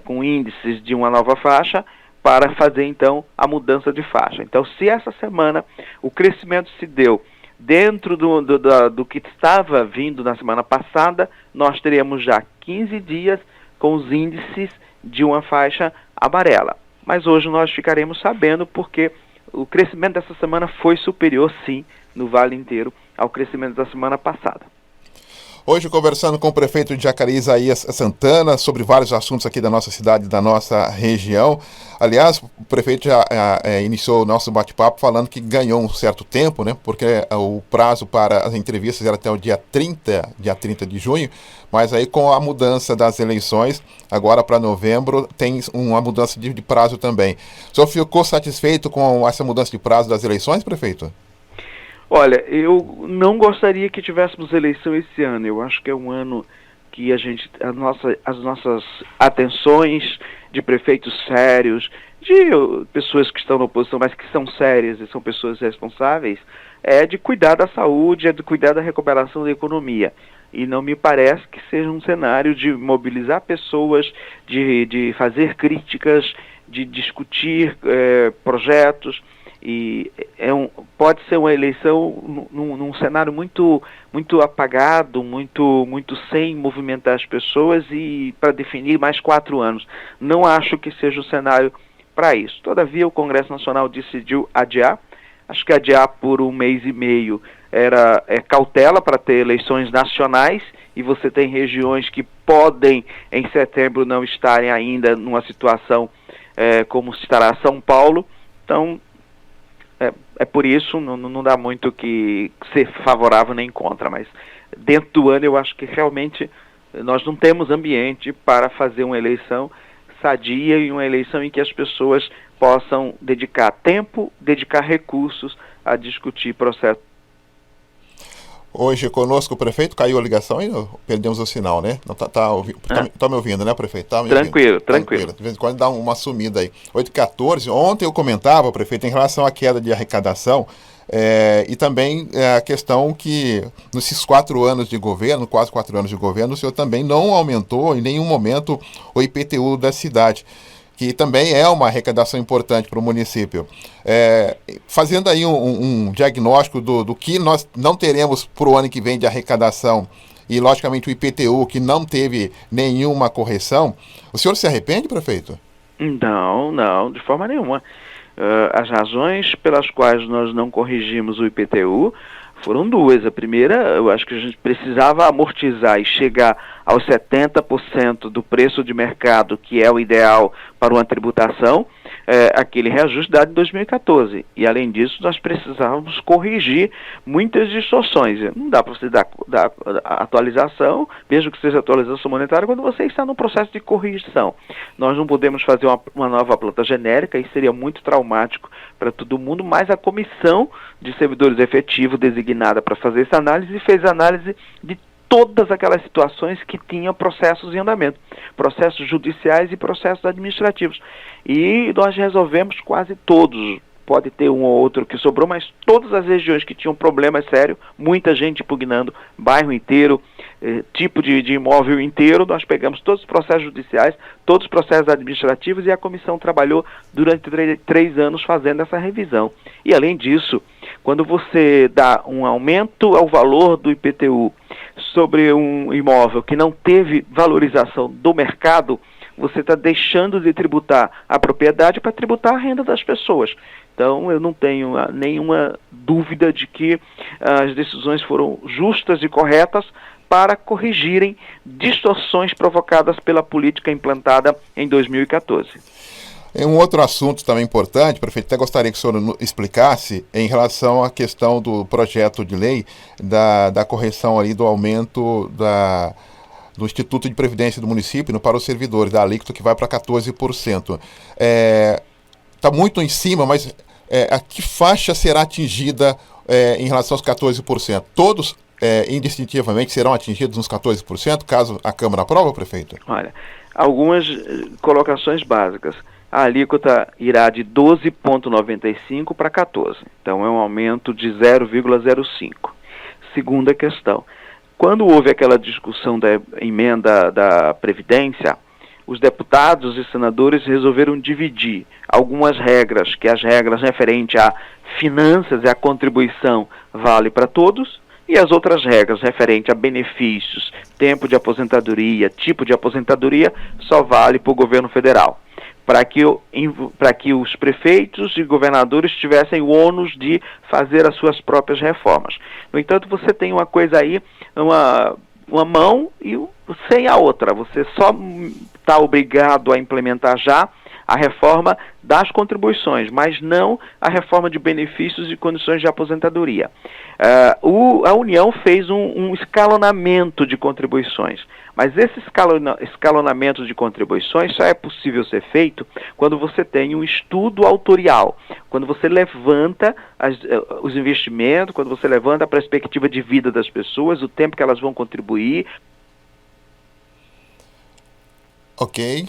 com índices de uma nova faixa para fazer então a mudança de faixa. Então se essa semana o crescimento se deu dentro do que estava vindo na semana passada, nós teremos já 15 dias com os índices de uma faixa amarela. Mas hoje nós ficaremos sabendo porque o crescimento dessa semana foi superior, sim, no vale inteiro, ao crescimento da semana passada. Hoje conversando com o prefeito de Jacareí, Isaías Santana, sobre vários assuntos aqui da nossa cidade, da nossa região. Aliás, o prefeito já iniciou o nosso bate-papo falando que ganhou um certo tempo, né? Porque o prazo para as entrevistas era até o dia 30 de junho, mas aí com a mudança das eleições, agora para novembro, tem uma mudança de prazo também. O senhor ficou satisfeito com essa mudança de prazo das eleições, prefeito? Olha, eu não gostaria que tivéssemos eleição esse ano. Eu acho que é um ano que as nossas atenções de prefeitos sérios, de pessoas que estão na oposição, mas que são sérias e são pessoas responsáveis, é de cuidar da saúde, é de cuidar da recuperação da economia. E não me parece que seja um cenário de mobilizar pessoas, de fazer críticas, de discutir projetos. E pode ser uma eleição num cenário muito apagado, muito sem movimentar as pessoas e para definir mais 4 anos. Não acho que seja o cenário para isso. Todavia, o Congresso Nacional decidiu adiar Acho que adiar por 1 mês e meio é cautela para ter eleições nacionais, e você tem regiões que podem, em setembro, não estarem ainda numa situação como estará São Paulo. Então, é por isso, não dá muito que ser favorável nem contra, mas dentro do ano eu acho que realmente nós não temos ambiente para fazer uma eleição sadia e uma eleição em que as pessoas possam dedicar tempo, dedicar recursos a discutir processo. Hoje conosco o prefeito, caiu a ligação e perdemos o sinal, né? Não tá me ouvindo, né, prefeito? Tá me tranquilo, ouvindo. tranquilo. De vez em quando dá uma sumida aí. 8h14, ontem eu comentava, prefeito, em relação à queda de arrecadação, e também a questão que nesses 4 anos de governo, quase 4 anos de governo, o senhor também não aumentou em nenhum momento o IPTU da cidade, que também é uma arrecadação importante para o município. Fazendo aí um diagnóstico do que nós não teremos para o ano que vem de arrecadação, e logicamente o IPTU, que não teve nenhuma correção, o senhor se arrepende, prefeito? Não, de forma nenhuma. As razões pelas quais nós não corrigimos o IPTU foram 2. A primeira, eu acho que a gente precisava amortizar e chegar aos 70% do preço de mercado, que é o ideal para uma tributação, aquele reajuste dado em 2014. E, além disso, nós precisávamos corrigir muitas distorções. Não dá para você dar atualização, mesmo que seja atualização monetária, quando você está no processo de correção. Nós não podemos fazer uma nova planta genérica, isso seria muito traumático para todo mundo, mas a comissão de servidores efetivos designada para fazer essa análise fez análise de todas aquelas situações que tinham processos em andamento, processos judiciais e processos administrativos. E nós resolvemos quase todos. Pode ter um ou outro que sobrou, mas todas as regiões que tinham problemas sérios, muita gente impugnando, bairro inteiro, tipo de imóvel inteiro, nós pegamos todos os processos judiciais, todos os processos administrativos, e a comissão trabalhou durante 3 anos fazendo essa revisão. E, além disso, quando você dá um aumento ao valor do IPTU sobre um imóvel que não teve valorização do mercado, você está deixando de tributar a propriedade para tributar a renda das pessoas. Então, eu não tenho nenhuma dúvida de que as decisões foram justas e corretas para corrigirem distorções provocadas pela política implantada em 2014. Um outro assunto também importante, prefeito, até gostaria que o senhor explicasse em relação à questão do projeto de lei da correção ali do aumento do Instituto de Previdência do município para os servidores, da alíquota que vai para 14%. Está muito em cima, mas a que faixa será atingida em relação aos 14%? Todos indistintivamente serão atingidos nos 14%, caso a Câmara aprove, prefeito? Olha, algumas colocações básicas. A alíquota irá de 12,95 para 14. Então é um aumento de 0,05. Segunda questão. Quando houve aquela discussão da emenda da Previdência, os deputados e senadores resolveram dividir algumas regras, que as regras referentes a finanças e a contribuição vale para todos, e as outras regras referentes a benefícios, tempo de aposentadoria, tipo de aposentadoria, só vale para o governo federal, para que os prefeitos e governadores tivessem o ônus de fazer as suas próprias reformas. No entanto, você tem uma coisa aí, uma mão e sem a outra. Você só está obrigado a implementar já a reforma das contribuições, mas não a reforma de benefícios e condições de aposentadoria. A União fez um escalonamento de contribuições, mas esse escalonamento de contribuições só é possível ser feito quando você tem um estudo autorial, quando você levanta os investimentos, quando você levanta a perspectiva de vida das pessoas, o tempo que elas vão contribuir. Ok,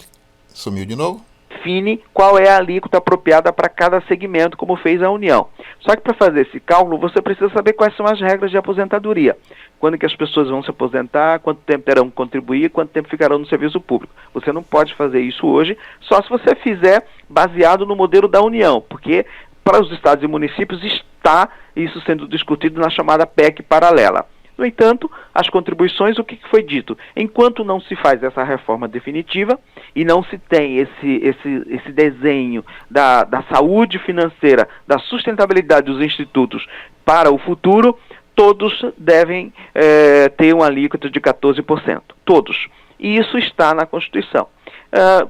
sumiu de novo. Define qual é a alíquota apropriada para cada segmento, como fez a União. Só que para fazer esse cálculo, você precisa saber quais são as regras de aposentadoria. Quando que as pessoas vão se aposentar, quanto tempo terão que contribuir, quanto tempo ficarão no serviço público. Você não pode fazer isso hoje, só se você fizer baseado no modelo da União, porque para os estados e municípios está isso sendo discutido na chamada PEC paralela. No entanto, as contribuições, o que foi dito? Enquanto não se faz essa reforma definitiva, e não se tem esse desenho da saúde financeira, da sustentabilidade dos institutos para o futuro, todos devem ter uma alíquota de 14%. Todos. E isso está na Constituição.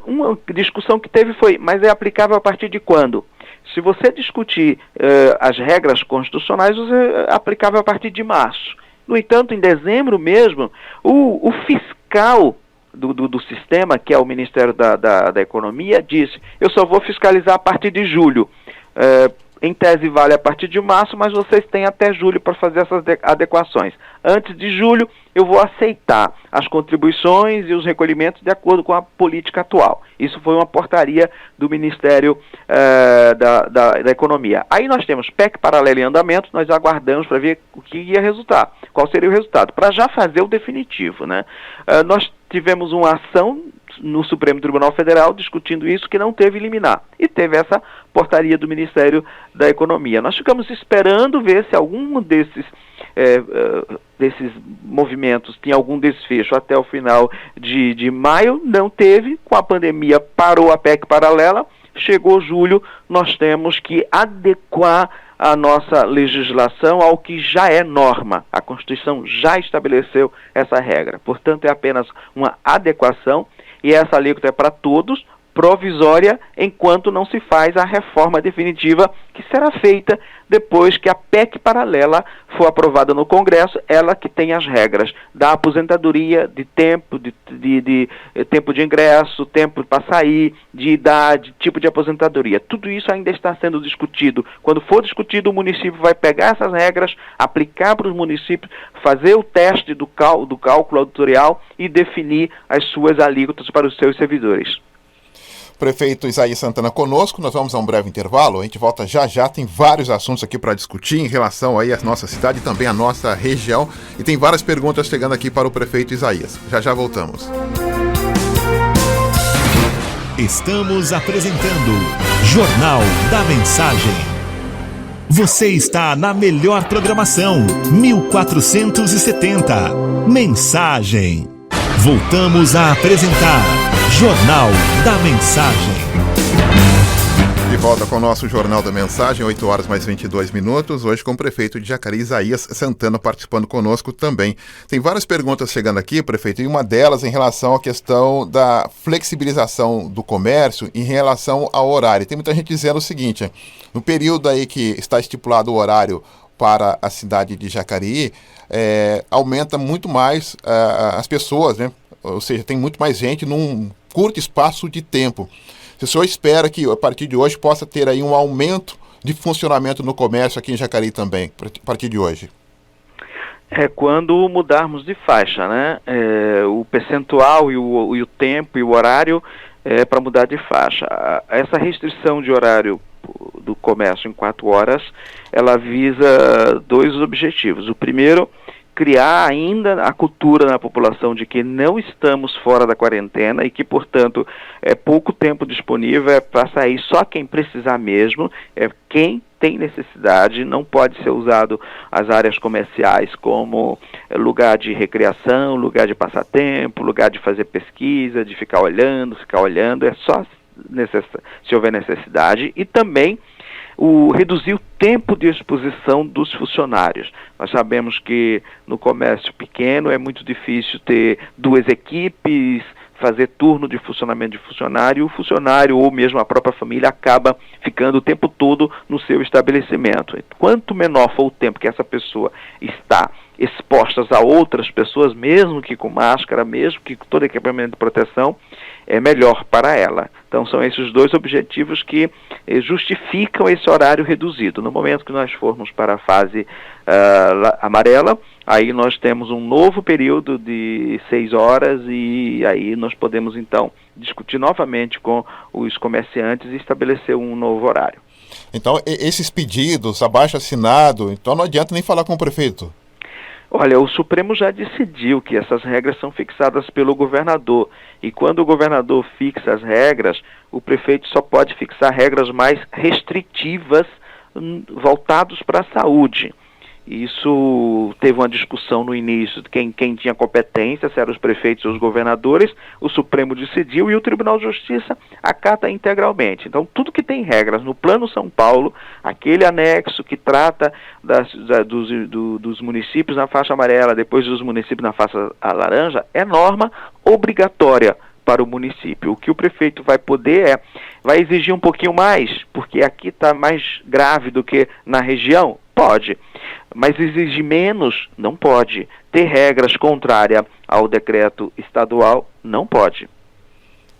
Uma discussão que teve foi, mas é aplicável a partir de quando? Se você discutir as regras constitucionais, você é aplicável a partir de março. No entanto, em dezembro mesmo, o fiscal do sistema, que é o Ministério da Economia, disse, eu só vou fiscalizar a partir de julho. Em tese vale a partir de março, mas vocês têm até julho para fazer essas adequações. Antes de julho, eu vou aceitar as contribuições e os recolhimentos de acordo com a política atual. Isso foi uma portaria do Ministério da Economia. Aí nós temos PEC paralelo em andamento, nós aguardamos para ver o que ia resultar, qual seria o resultado, para já fazer o definitivo, né? Nós tivemos uma ação no Supremo Tribunal Federal discutindo isso, que não teve liminar, e teve essa portaria do Ministério da Economia. Nós ficamos esperando ver se algum desses movimentos tinha algum desfecho até o final de maio. Não teve, com a pandemia parou a PEC paralela, chegou julho, nós temos que adequar a nossa legislação ao que já é norma. A Constituição já estabeleceu essa regra, portanto é apenas uma adequação, e essa alíquota é para todos, provisória, enquanto não se faz a reforma definitiva, que será feita depois que a PEC paralela for aprovada no Congresso, ela que tem as regras da aposentadoria, de tempo, de tempo de ingresso, tempo para sair, de idade, tipo de aposentadoria. Tudo isso ainda está sendo discutido. Quando for discutido, o município vai pegar essas regras, aplicar para os municípios, fazer o teste do cálculo auditorial e definir as suas alíquotas para os seus servidores. Prefeito Isaías Santana conosco, nós vamos a um breve intervalo, a gente volta já, tem vários assuntos aqui para discutir em relação aí à nossa cidade e também à nossa região, e tem várias perguntas chegando aqui para o prefeito Isaías. Já voltamos. Estamos apresentando Jornal da Mensagem. Você está na melhor programação, 1470. Mensagem. Voltamos a apresentar Jornal da Mensagem. De volta com o nosso Jornal da Mensagem, 8 horas mais 22 minutos, hoje com o prefeito de Jacareí, Isaías Santana, participando conosco também. Tem várias perguntas chegando aqui, prefeito, e uma delas em relação à questão da flexibilização do comércio em relação ao horário. Tem muita gente dizendo o seguinte, no período aí que está estipulado o horário para a cidade de Jacareí, aumenta muito mais as pessoas, né? Ou seja, tem muito mais gente num curto espaço de tempo. Se o senhor espera que a partir de hoje possa ter aí um aumento de funcionamento no comércio aqui em Jacareí também, a partir de hoje? Quando mudarmos de faixa, né? O percentual e o tempo e o horário para mudar de faixa. Essa restrição de horário do comércio em 4 horas, ela visa 2 objetivos. O primeiro, criar ainda a cultura na população de que não estamos fora da quarentena e que, portanto, é pouco tempo disponível para sair só quem precisar mesmo, quem tem necessidade, não pode ser usado as áreas comerciais como lugar de recreação, lugar de passatempo, lugar de fazer pesquisa, de ficar olhando, é só se houver necessidade. E também reduzir o tempo de exposição dos funcionários. Nós sabemos que no comércio pequeno é muito difícil ter 2 equipes, fazer turno de funcionamento de funcionário, e o funcionário ou mesmo a própria família acaba ficando o tempo todo no seu estabelecimento. Quanto menor for o tempo que essa pessoa está exposta a outras pessoas, mesmo que com máscara, mesmo que com todo equipamento de proteção, é melhor para ela. Então são esses 2 objetivos que justificam esse horário reduzido. No momento que nós formos para a fase amarela, aí nós temos um novo período de 6 horas e aí nós podemos então discutir novamente com os comerciantes e estabelecer um novo horário. Então esses pedidos, abaixo-assinado, então não adianta nem falar com o prefeito? Olha, o Supremo já decidiu que essas regras são fixadas pelo governador. E quando o governador fixa as regras, o prefeito só pode fixar regras mais restritivas voltadas para a saúde. Isso teve uma discussão no início de quem tinha competência, se eram os prefeitos ou os governadores. O Supremo decidiu e o Tribunal de Justiça acata integralmente. Então, tudo que tem regras no Plano São Paulo, aquele anexo que trata dos municípios na faixa amarela, depois dos municípios na faixa laranja, é norma obrigatória para o município. O que o prefeito vai poder vai exigir um pouquinho mais, porque aqui está mais grave do que na região? Pode. Mas exigir menos? Não pode. Ter regras contrárias ao decreto estadual? Não pode.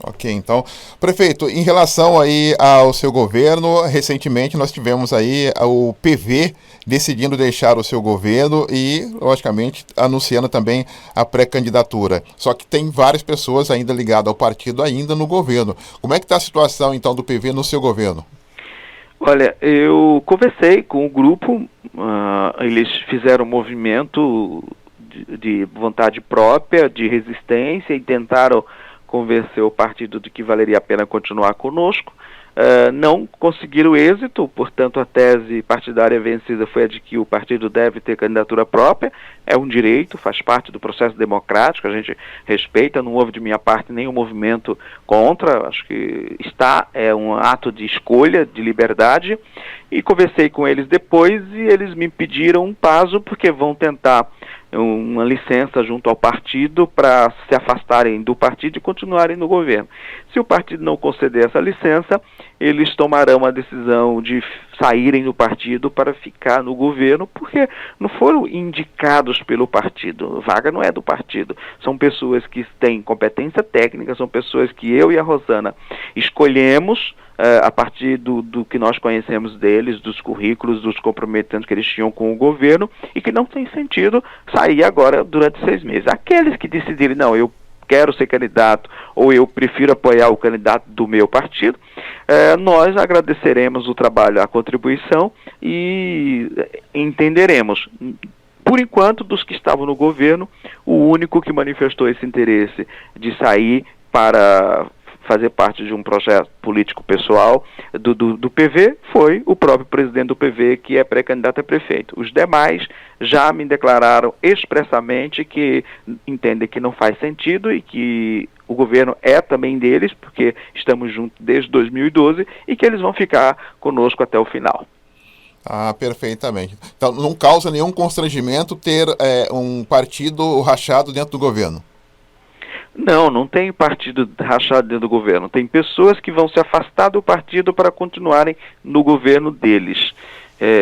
Ok, então, prefeito, em relação aí ao seu governo, recentemente nós tivemos aí o PV decidindo deixar o seu governo e, logicamente, anunciando também a pré-candidatura. Só que tem várias pessoas ainda ligadas ao partido ainda no governo. Como é que está a situação, então, do PV no seu governo? Olha, eu conversei com o grupo, eles fizeram um movimento de vontade própria, de resistência, e tentaram convencer o partido de que valeria a pena continuar conosco. Não conseguiram êxito, portanto a tese partidária vencida foi a de que o partido deve ter candidatura própria. É um direito, faz parte do processo democrático, a gente respeita, não houve de minha parte nenhum movimento contra, acho que é um ato de escolha, de liberdade, e conversei com eles depois e eles me pediram um prazo porque vão tentar uma licença junto ao partido para se afastarem do partido e continuarem no governo. Se o partido não conceder essa licença, eles tomarão a decisão de saírem do partido para ficar no governo, porque não foram indicados pelo partido. Vaga não é do partido. São pessoas que têm competência técnica, são pessoas que eu e a Rosana escolhemos a partir do que nós conhecemos deles, dos currículos, dos comprometimentos que eles tinham com o governo, e que não tem sentido sair agora durante 6 meses. Aqueles que decidirem, não, eu quero ser candidato, ou eu prefiro apoiar o candidato do meu partido, nós agradeceremos o trabalho, a contribuição, e entenderemos. Por enquanto, dos que estavam no governo, o único que manifestou esse interesse de sair para fazer parte de um projeto político pessoal do PV foi o próprio presidente do PV, que é pré-candidato a prefeito. Os demais já me declararam expressamente que entendem que não faz sentido e que o governo é também deles, porque estamos juntos desde 2012, e que eles vão ficar conosco até o final. Perfeitamente. Então não causa nenhum constrangimento ter um partido rachado dentro do governo? Não tem partido rachado dentro do governo. Tem pessoas que vão se afastar do partido para continuarem no governo deles.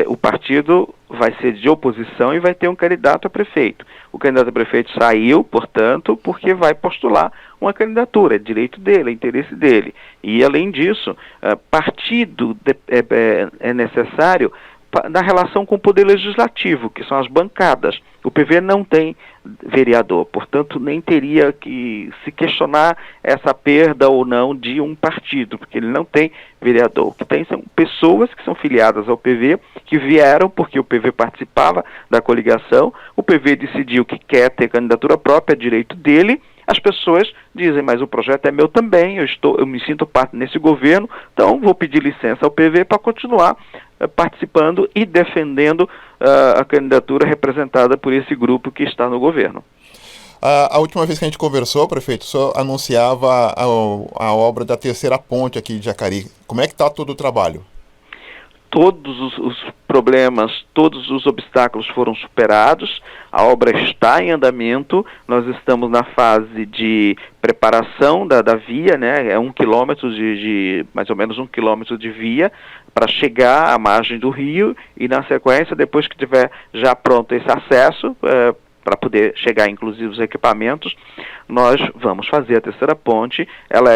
O partido vai ser de oposição e vai ter um candidato a prefeito. O candidato a prefeito saiu, portanto, porque vai postular uma candidatura. É direito dele, é interesse dele. E, além disso, partido é necessário na relação com o poder legislativo, que são as bancadas. O PV não tem vereador, portanto nem teria que se questionar essa perda ou não de um partido, porque ele não tem vereador. O que tem são pessoas que são filiadas ao PV, que vieram porque o PV participava da coligação, o PV decidiu que quer ter candidatura própria, é direito dele. As pessoas dizem, mas o projeto é meu também, eu me sinto parte nesse governo, então vou pedir licença ao PV para continuar participando e defendendo a candidatura representada por esse grupo que está no governo. A última vez que a gente conversou, prefeito, o senhor anunciava a obra da terceira ponte aqui de Jacari. Como é que está todo o trabalho? Todos os problemas, todos os obstáculos foram superados, a obra está em andamento, nós estamos na fase de preparação da via, né? É 1 quilômetro mais ou menos 1 quilômetro de via para chegar à margem do rio, e na sequência, depois que tiver já pronto esse acesso, para poder chegar inclusive os equipamentos, nós vamos fazer a terceira ponte. Ela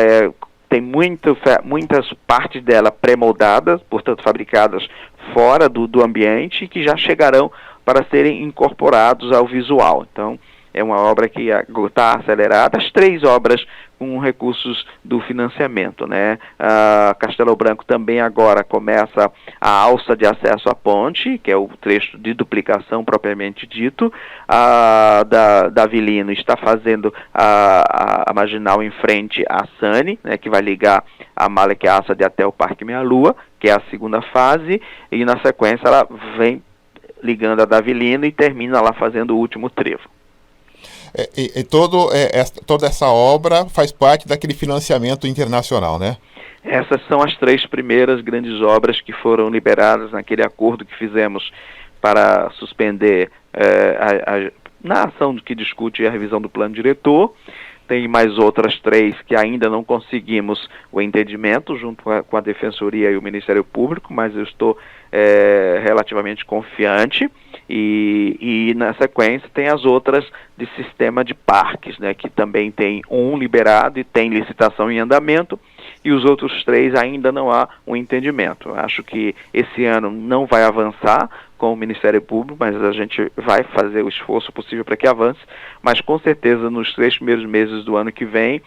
tem muitas partes dela pré-moldadas, portanto fabricadas fora do ambiente, que já chegarão para serem incorporados ao visual. Então, é uma obra que está acelerada. As 3 obras com recursos do financiamento, né? A Castelo Branco também agora começa a alça de acesso à ponte, que é o trecho de duplicação propriamente dito. A da Avilino está fazendo a marginal em frente à Sane, né, que vai ligar a Malek Assad até o Parque Meia Lua, que é a segunda fase, e na sequência ela vem ligando a Davilino e termina lá fazendo o último trevo. Toda essa obra faz parte daquele financiamento internacional, né? Essas são as 3 primeiras grandes obras que foram liberadas naquele acordo que fizemos para suspender na ação que discute a revisão do plano diretor. Tem mais outras 3 que ainda não conseguimos o entendimento junto com a Defensoria e o Ministério Público, mas eu estou relativamente confiante. E na sequência tem as outras de sistema de parques, né, que também tem um liberado e tem licitação em andamento, e os outros 3 ainda não há um entendimento. Acho que esse ano não vai avançar com o Ministério Público, mas a gente vai fazer o esforço possível para que avance, mas com certeza nos 3 primeiros meses do ano que vem,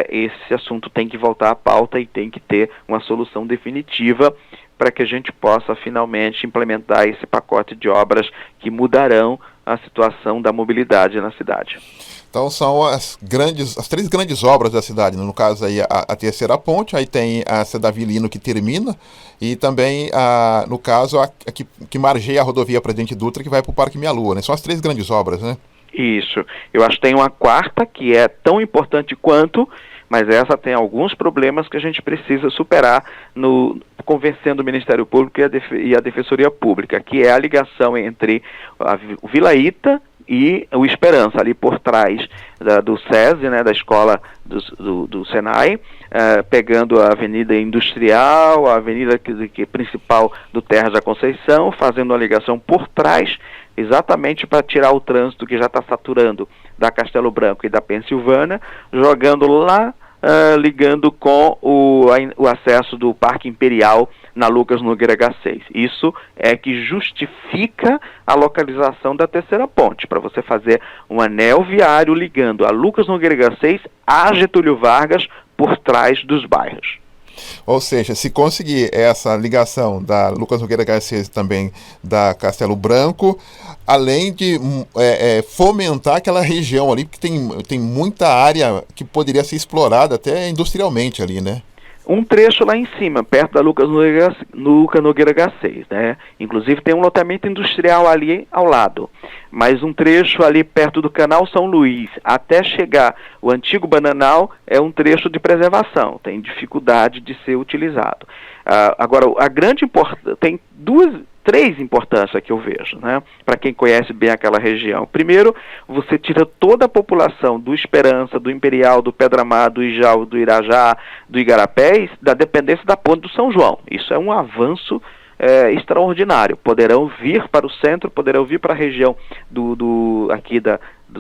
esse assunto tem que voltar à pauta e tem que ter uma solução definitiva para que a gente possa finalmente implementar esse pacote de obras que mudarão a situação da mobilidade na cidade. Então são as 3 grandes obras da cidade, no caso aí a terceira ponte, aí tem a Davilino que termina, e também, no caso, a que margeia a rodovia Presidente Dutra, que vai para o Parque Minha Lua, né? São as 3 grandes obras, né? Isso. Eu acho que tem uma quarta que é tão importante quanto, mas essa tem alguns problemas que a gente precisa superar convencendo o Ministério Público e a Defensoria Pública, que é a ligação entre o Vila e o Esperança, ali por trás do SESI, né, da escola do Senai, pegando a Avenida Industrial, a avenida principal do Terra da Conceição, fazendo a ligação por trás, exatamente para tirar o trânsito que já está saturando da Castelo Branco e da Pensilvânia, jogando lá, ligando com o acesso do Parque Imperial na Lucas Nogueira H6. Isso é que justifica a localização da terceira ponte, para você fazer um anel viário ligando a Lucas Nogueira H6 a Getúlio Vargas por trás dos bairros. Ou seja, se conseguir essa ligação da Lucas Nogueira Garcês e também da Castelo Branco, além de fomentar aquela região ali, porque tem muita área que poderia ser explorada até industrialmente ali, né? Um trecho lá em cima, perto da Lucas Nogueira H6, né? Inclusive tem um loteamento industrial ali ao lado. Mas um trecho ali perto do Canal São Luís, até chegar o antigo Bananal, é um trecho de preservação, tem dificuldade de ser utilizado. Agora, a grande importância, tem 3 importâncias que eu vejo, né, para quem conhece bem aquela região. Primeiro, você tira toda a população do Esperança, do Imperial, do Pedramar, do Ijau, do Irajá, do Igarapés, da dependência da ponte do São João. Isso é um avanço extraordinário. Poderão vir para o centro, poderão vir para a região do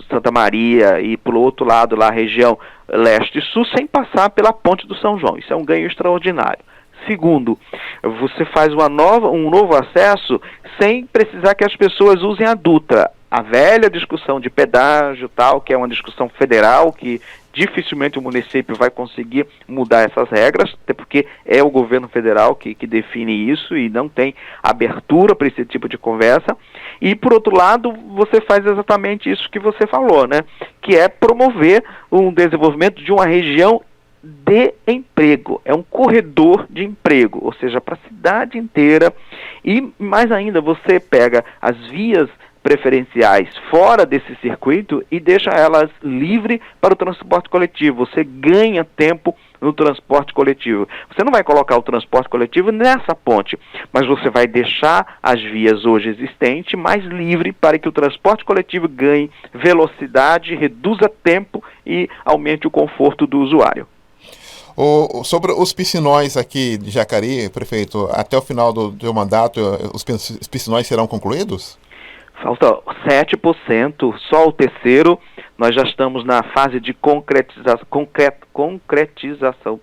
Santa Maria e para o outro lado lá a região leste e sul, sem passar pela ponte do São João. Isso é um ganho extraordinário. Segundo, você faz um novo acesso sem precisar que as pessoas usem a Dutra. A velha discussão de pedágio tal, que é uma discussão federal, que dificilmente o município vai conseguir mudar essas regras, até porque é o governo federal que define isso e não tem abertura para esse tipo de conversa. E, por outro lado, você faz exatamente isso que você falou, né? Que é promover um desenvolvimento de uma região de emprego, é um corredor de emprego, ou seja, para a cidade inteira. E mais ainda, você pega as vias preferenciais fora desse circuito e deixa elas livres para o transporte coletivo. Você ganha tempo no transporte coletivo. Você não vai colocar o transporte coletivo nessa ponte, mas você vai deixar as vias hoje existentes mais livres para que o transporte coletivo ganhe velocidade, reduza tempo e aumente o conforto do usuário. Sobre os piscinões aqui de Jacareí, prefeito, até o final do mandato, os piscinões serão concluídos? Falta 7%, só o terceiro. Nós já estamos na fase de concretização,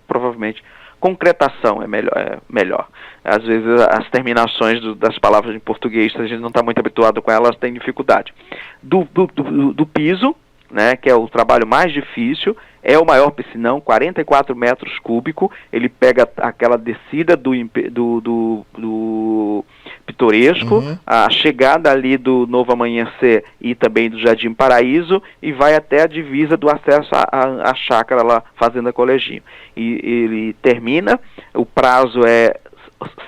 provavelmente. Concretação é melhor. Às vezes as terminações das palavras em português, se a gente não está muito habituado com elas, tem dificuldade. Do piso, né, que é o trabalho mais difícil, é o maior piscinão, 44 metros cúbicos. Ele pega aquela descida do Pitoresco, a chegada ali do Novo Amanhecer e também do Jardim Paraíso, e vai até a divisa do acesso à chácara lá, Fazenda Coleginho. E ele termina, o prazo é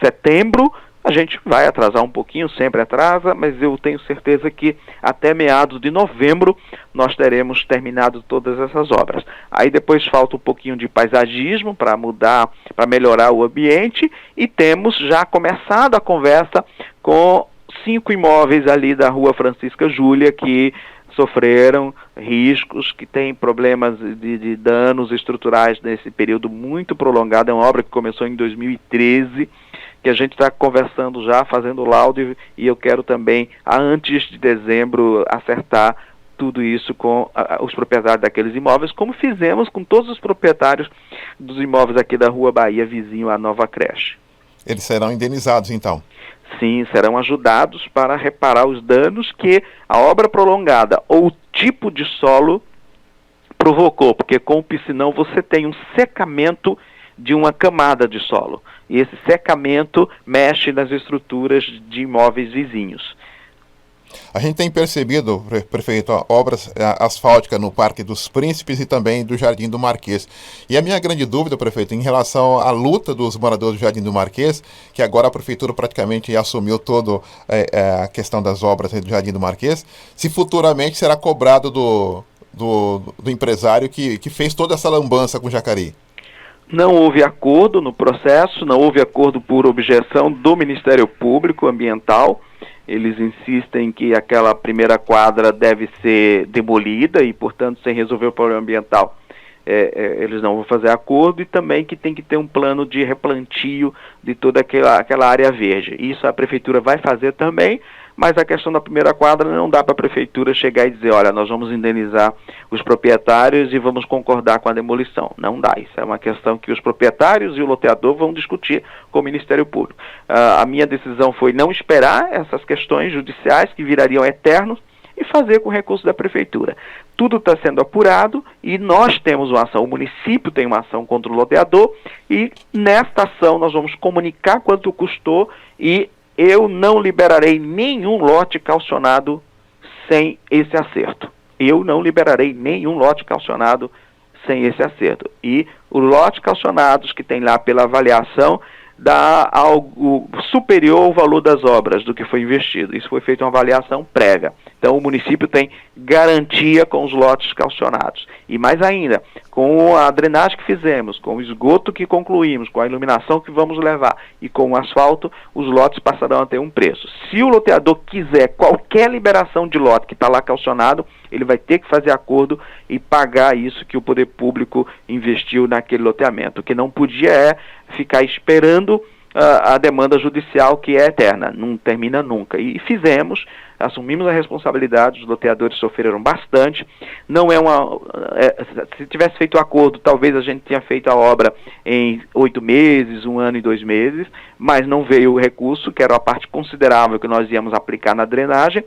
setembro, A gente vai atrasar um pouquinho, sempre atrasa, mas eu tenho certeza que até meados de novembro nós teremos terminado todas essas obras. Aí depois falta um pouquinho de paisagismo para mudar, para melhorar o ambiente, e temos já começado a conversa com 5 imóveis ali da Rua Francisca Júlia que sofreram riscos, que têm problemas de danos estruturais nesse período muito prolongado. É uma obra que começou em 2013, que a gente está conversando já, fazendo laudo, e eu quero também, antes de dezembro, acertar tudo isso com os proprietários daqueles imóveis, como fizemos com todos os proprietários dos imóveis aqui da Rua Bahia, vizinho à nova creche. Eles serão indenizados, então? Sim, serão ajudados para reparar os danos que a obra prolongada ou o tipo de solo provocou, porque com o piscinão você tem um secamento de uma camada de solo, e esse secamento mexe nas estruturas de imóveis vizinhos. A gente tem percebido, prefeito, obras asfálticas no Parque dos Príncipes e também do Jardim do Marquês. E a minha grande dúvida, prefeito, em relação à luta dos moradores do Jardim do Marquês, que agora a prefeitura praticamente assumiu toda a questão das obras do Jardim do Marquês, se futuramente será cobrado do empresário que fez toda essa lambança com o Jacareí. Não houve acordo no processo, não houve acordo por objeção do Ministério Público Ambiental. Eles insistem que aquela primeira quadra deve ser demolida e, portanto, sem resolver o problema ambiental, eles não vão fazer acordo, e também que tem que ter um plano de replantio de toda aquela área verde. Isso a prefeitura vai fazer também, mas a questão da primeira quadra não dá para a prefeitura chegar e dizer, olha, nós vamos indenizar os proprietários e vamos concordar com a demolição. Não dá, isso é uma questão que os proprietários e o loteador vão discutir com o Ministério Público. A minha decisão foi não esperar essas questões judiciais que virariam eternos e fazer com o recurso da prefeitura. Tudo está sendo apurado e nós temos uma ação, o município tem uma ação contra o loteador, e nesta ação nós vamos comunicar quanto custou, e eu não liberarei nenhum lote calcionado sem esse acerto. Eu não liberarei nenhum lote calcionado sem esse acerto. E os lotes calcionados que tem lá pela avaliação dá algo superior ao valor das obras do que foi investido. Isso foi feito uma avaliação prévia. Então o município tem garantia com os lotes calcionados. E mais ainda, com a drenagem que fizemos, com o esgoto que concluímos, com a iluminação que vamos levar e com o asfalto, os lotes passarão a ter um preço. Se o loteador quiser qualquer liberação de lote que está lá calcionado, ele vai ter que fazer acordo e pagar isso que o poder público investiu naquele loteamento. O que não podia é ficar esperando a demanda judicial, que é eterna, não termina nunca. E fizemos, assumimos a responsabilidade, os loteadores sofreram bastante. Não é se tivesse feito o acordo, talvez a gente tenha feito a obra em 8 meses, 1 ano e 2 meses, mas não veio o recurso, que era a parte considerável que nós íamos aplicar na drenagem.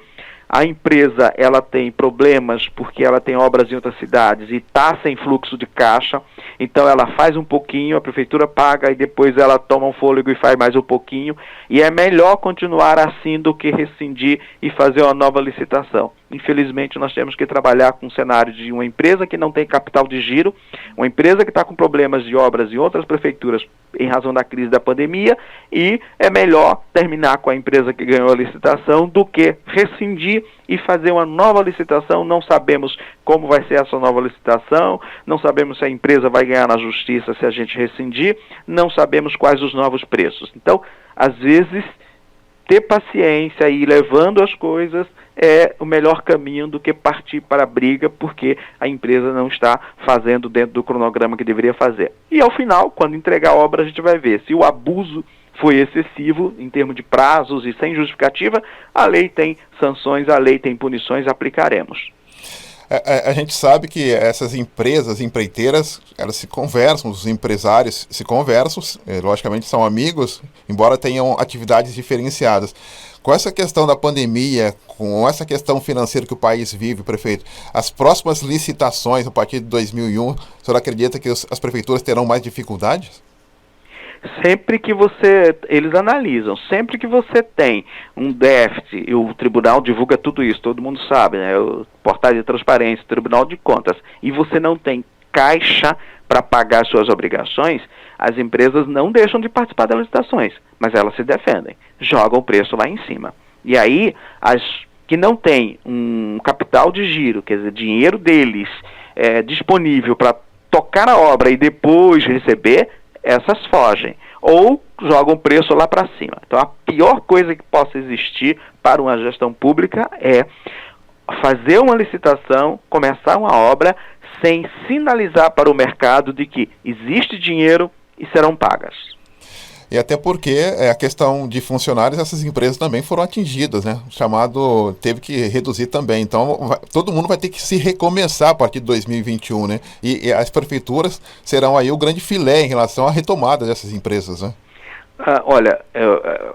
A empresa, ela tem problemas porque ela tem obras em outras cidades e está sem fluxo de caixa, então ela faz um pouquinho, a prefeitura paga e depois ela toma um fôlego e faz mais um pouquinho, e é melhor continuar assim do que rescindir e fazer uma nova licitação. Infelizmente, nós temos que trabalhar com um cenário de uma empresa que não tem capital de giro, uma empresa que está com problemas de obras em outras prefeituras em razão da crise da pandemia, e é melhor terminar com a empresa que ganhou a licitação do que rescindir e fazer uma nova licitação. Não sabemos como vai ser essa nova licitação, não sabemos se a empresa vai ganhar na justiça se a gente rescindir, não sabemos quais os novos preços. Então, às vezes, ter paciência e ir levando as coisas é o melhor caminho do que partir para a briga, porque a empresa não está fazendo dentro do cronograma que deveria fazer. E ao final, quando entregar a obra, a gente vai ver se o abuso foi excessivo em termos de prazos e sem justificativa. A lei tem sanções, a lei tem punições, aplicaremos. A gente sabe que essas empresas, empreiteiras, elas se conversam, os empresários se conversam, logicamente são amigos, embora tenham atividades diferenciadas. Com essa questão da pandemia, com essa questão financeira que o país vive, prefeito, as próximas licitações a partir de 2001, o senhor acredita que as prefeituras terão mais dificuldades? Sempre que eles analisam, sempre que você tem um déficit, e o tribunal divulga tudo isso, todo mundo sabe, né? O portais de transparência, o Tribunal de Contas, e você não tem caixa para pagar as suas obrigações, as empresas não deixam de participar das licitações, mas elas se defendem. jogam o preço lá em cima. E aí, as que não têm um capital de giro, quer dizer, dinheiro deles disponível para tocar a obra e depois receber, essas fogem. Ou jogam o preço lá para cima. Então, a pior coisa que possa existir para uma gestão pública é fazer uma licitação, começar uma obra, sem sinalizar para o mercado de que existe dinheiro e serão pagas. E até porque a questão de funcionários, essas empresas também foram atingidas, né? O chamado teve que reduzir também. Então, todo mundo vai ter que se recomeçar a partir de 2021, né? E as prefeituras serão aí o grande filé em relação à retomada dessas empresas, né? Olha,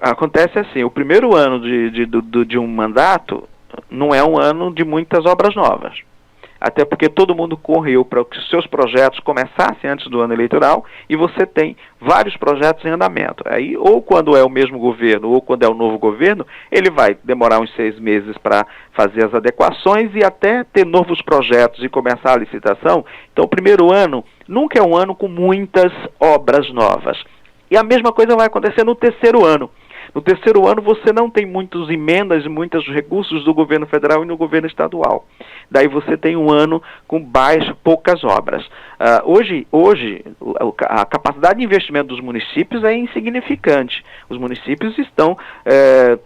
acontece assim, o primeiro ano de um mandato não é um ano de muitas obras novas. Até porque todo mundo correu para que os seus projetos começassem antes do ano eleitoral e você tem vários projetos em andamento. Aí, ou quando é o mesmo governo, ou quando é o novo governo, ele vai demorar uns 6 meses para fazer as adequações e até ter novos projetos e começar a licitação. Então, o primeiro ano nunca é um ano com muitas obras novas. E a mesma coisa vai acontecer no terceiro ano. No terceiro ano você não tem muitas emendas e muitos recursos do governo federal e no governo estadual. Daí você tem um ano com poucas obras. Hoje, a capacidade de investimento dos municípios é insignificante. Os municípios estão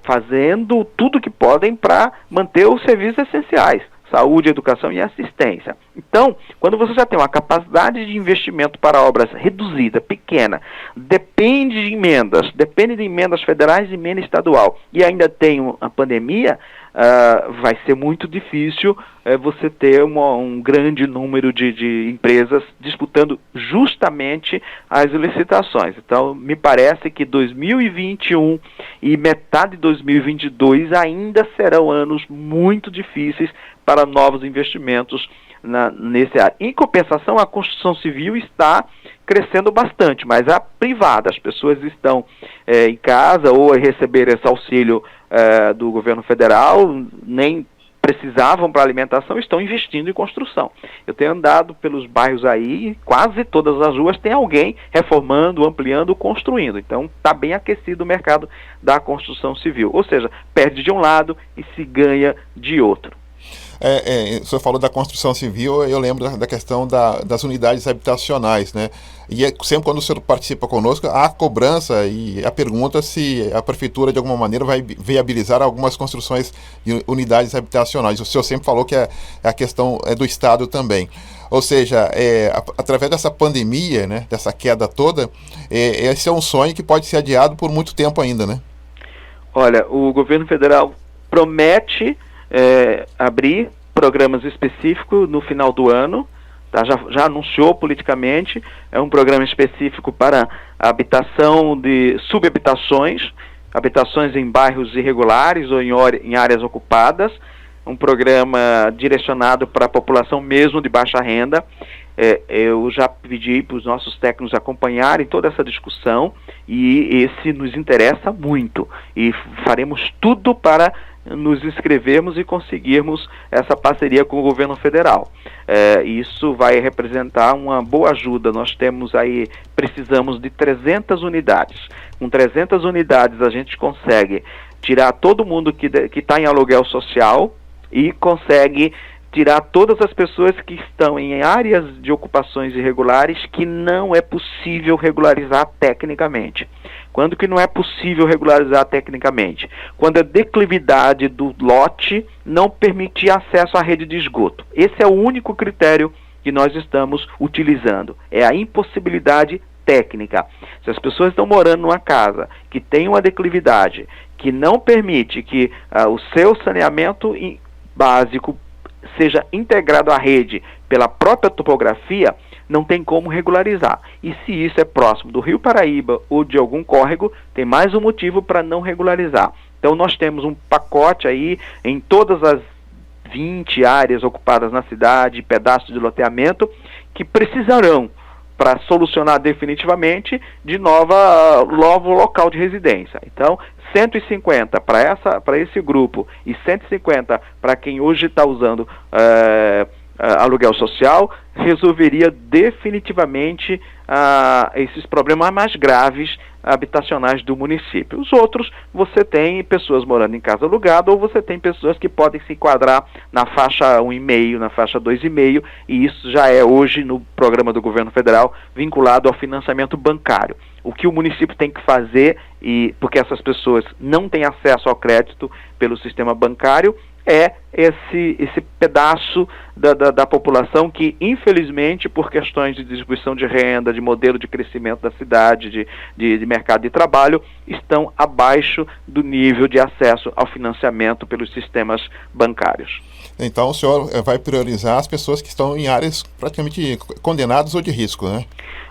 fazendo tudo o que podem para manter os serviços essenciais. Saúde, educação e assistência. Então, quando você já tem uma capacidade de investimento para obras reduzida, pequena, depende de emendas federais e emenda estadual, e ainda tem a pandemia, vai ser muito difícil você ter um grande número de empresas disputando justamente as licitações. Então, me parece que 2021 e metade de 2022 ainda serão anos muito difíceis para novos investimentos nesse área. Em compensação, a construção civil está crescendo bastante, mas a privada, as pessoas estão em casa ou receberam esse auxílio do governo federal, nem precisavam para alimentação, estão investindo em construção. Eu tenho andado pelos bairros aí, quase todas as ruas tem alguém reformando, ampliando, construindo. Então está bem aquecido o mercado da construção civil. Ou seja, perde de um lado e se ganha de outro. O senhor falou da construção civil, eu lembro da questão das unidades habitacionais, né? E sempre quando o senhor participa conosco, há a cobrança e a pergunta se a prefeitura de alguma maneira vai viabilizar algumas construções de unidades habitacionais. O senhor sempre falou que a questão é do Estado também. Ou seja, através dessa pandemia, né, dessa queda toda, esse é um sonho que pode ser adiado por muito tempo ainda, né? Olha, o governo federal promete abrir programas específicos no final do ano, tá? Já anunciou politicamente, é um programa específico para habitação de subhabitações, habitações em bairros irregulares ou em áreas ocupadas, um programa direcionado para a população mesmo de baixa renda. Eu já pedi para os nossos técnicos acompanharem toda essa discussão e esse nos interessa muito e faremos tudo para nos inscrevermos e conseguirmos essa parceria com o governo federal. Isso vai representar uma boa ajuda. Nós precisamos de 300 unidades. Com 300 unidades a gente consegue tirar todo mundo que está em aluguel social e consegue tirar todas as pessoas que estão em áreas de ocupações irregulares que não é possível regularizar tecnicamente. Quando que não é possível regularizar tecnicamente? Quando a declividade do lote não permitir acesso à rede de esgoto. Esse é o único critério que nós estamos utilizando. É a impossibilidade técnica. Se as pessoas estão morando numa casa que tem uma declividade, que não permite que o seu saneamento básico seja integrado à rede pela própria topografia, não tem como regularizar. E se isso é próximo do Rio Paraíba ou de algum córrego, tem mais um motivo para não regularizar. Então nós temos um pacote aí em todas as 20 áreas ocupadas na cidade, pedaços de loteamento, que precisarão, para solucionar definitivamente, de novo local de residência. Então, 150 para esse grupo e 150 para quem hoje está usando aluguel social, resolveria definitivamente esses problemas mais graves habitacionais do município. Os outros, você tem pessoas morando em casa alugada, ou você tem pessoas que podem se enquadrar na faixa 1,5, na faixa 2,5, e isso já é hoje no programa do governo federal vinculado ao financiamento bancário. O que o município tem que fazer, porque essas pessoas não têm acesso ao crédito pelo sistema bancário, é esse pedaço da população que, infelizmente, por questões de distribuição de renda, de modelo de crescimento da cidade, de mercado de trabalho, estão abaixo do nível de acesso ao financiamento pelos sistemas bancários. Então o senhor vai priorizar as pessoas que estão em áreas praticamente condenadas ou de risco, né?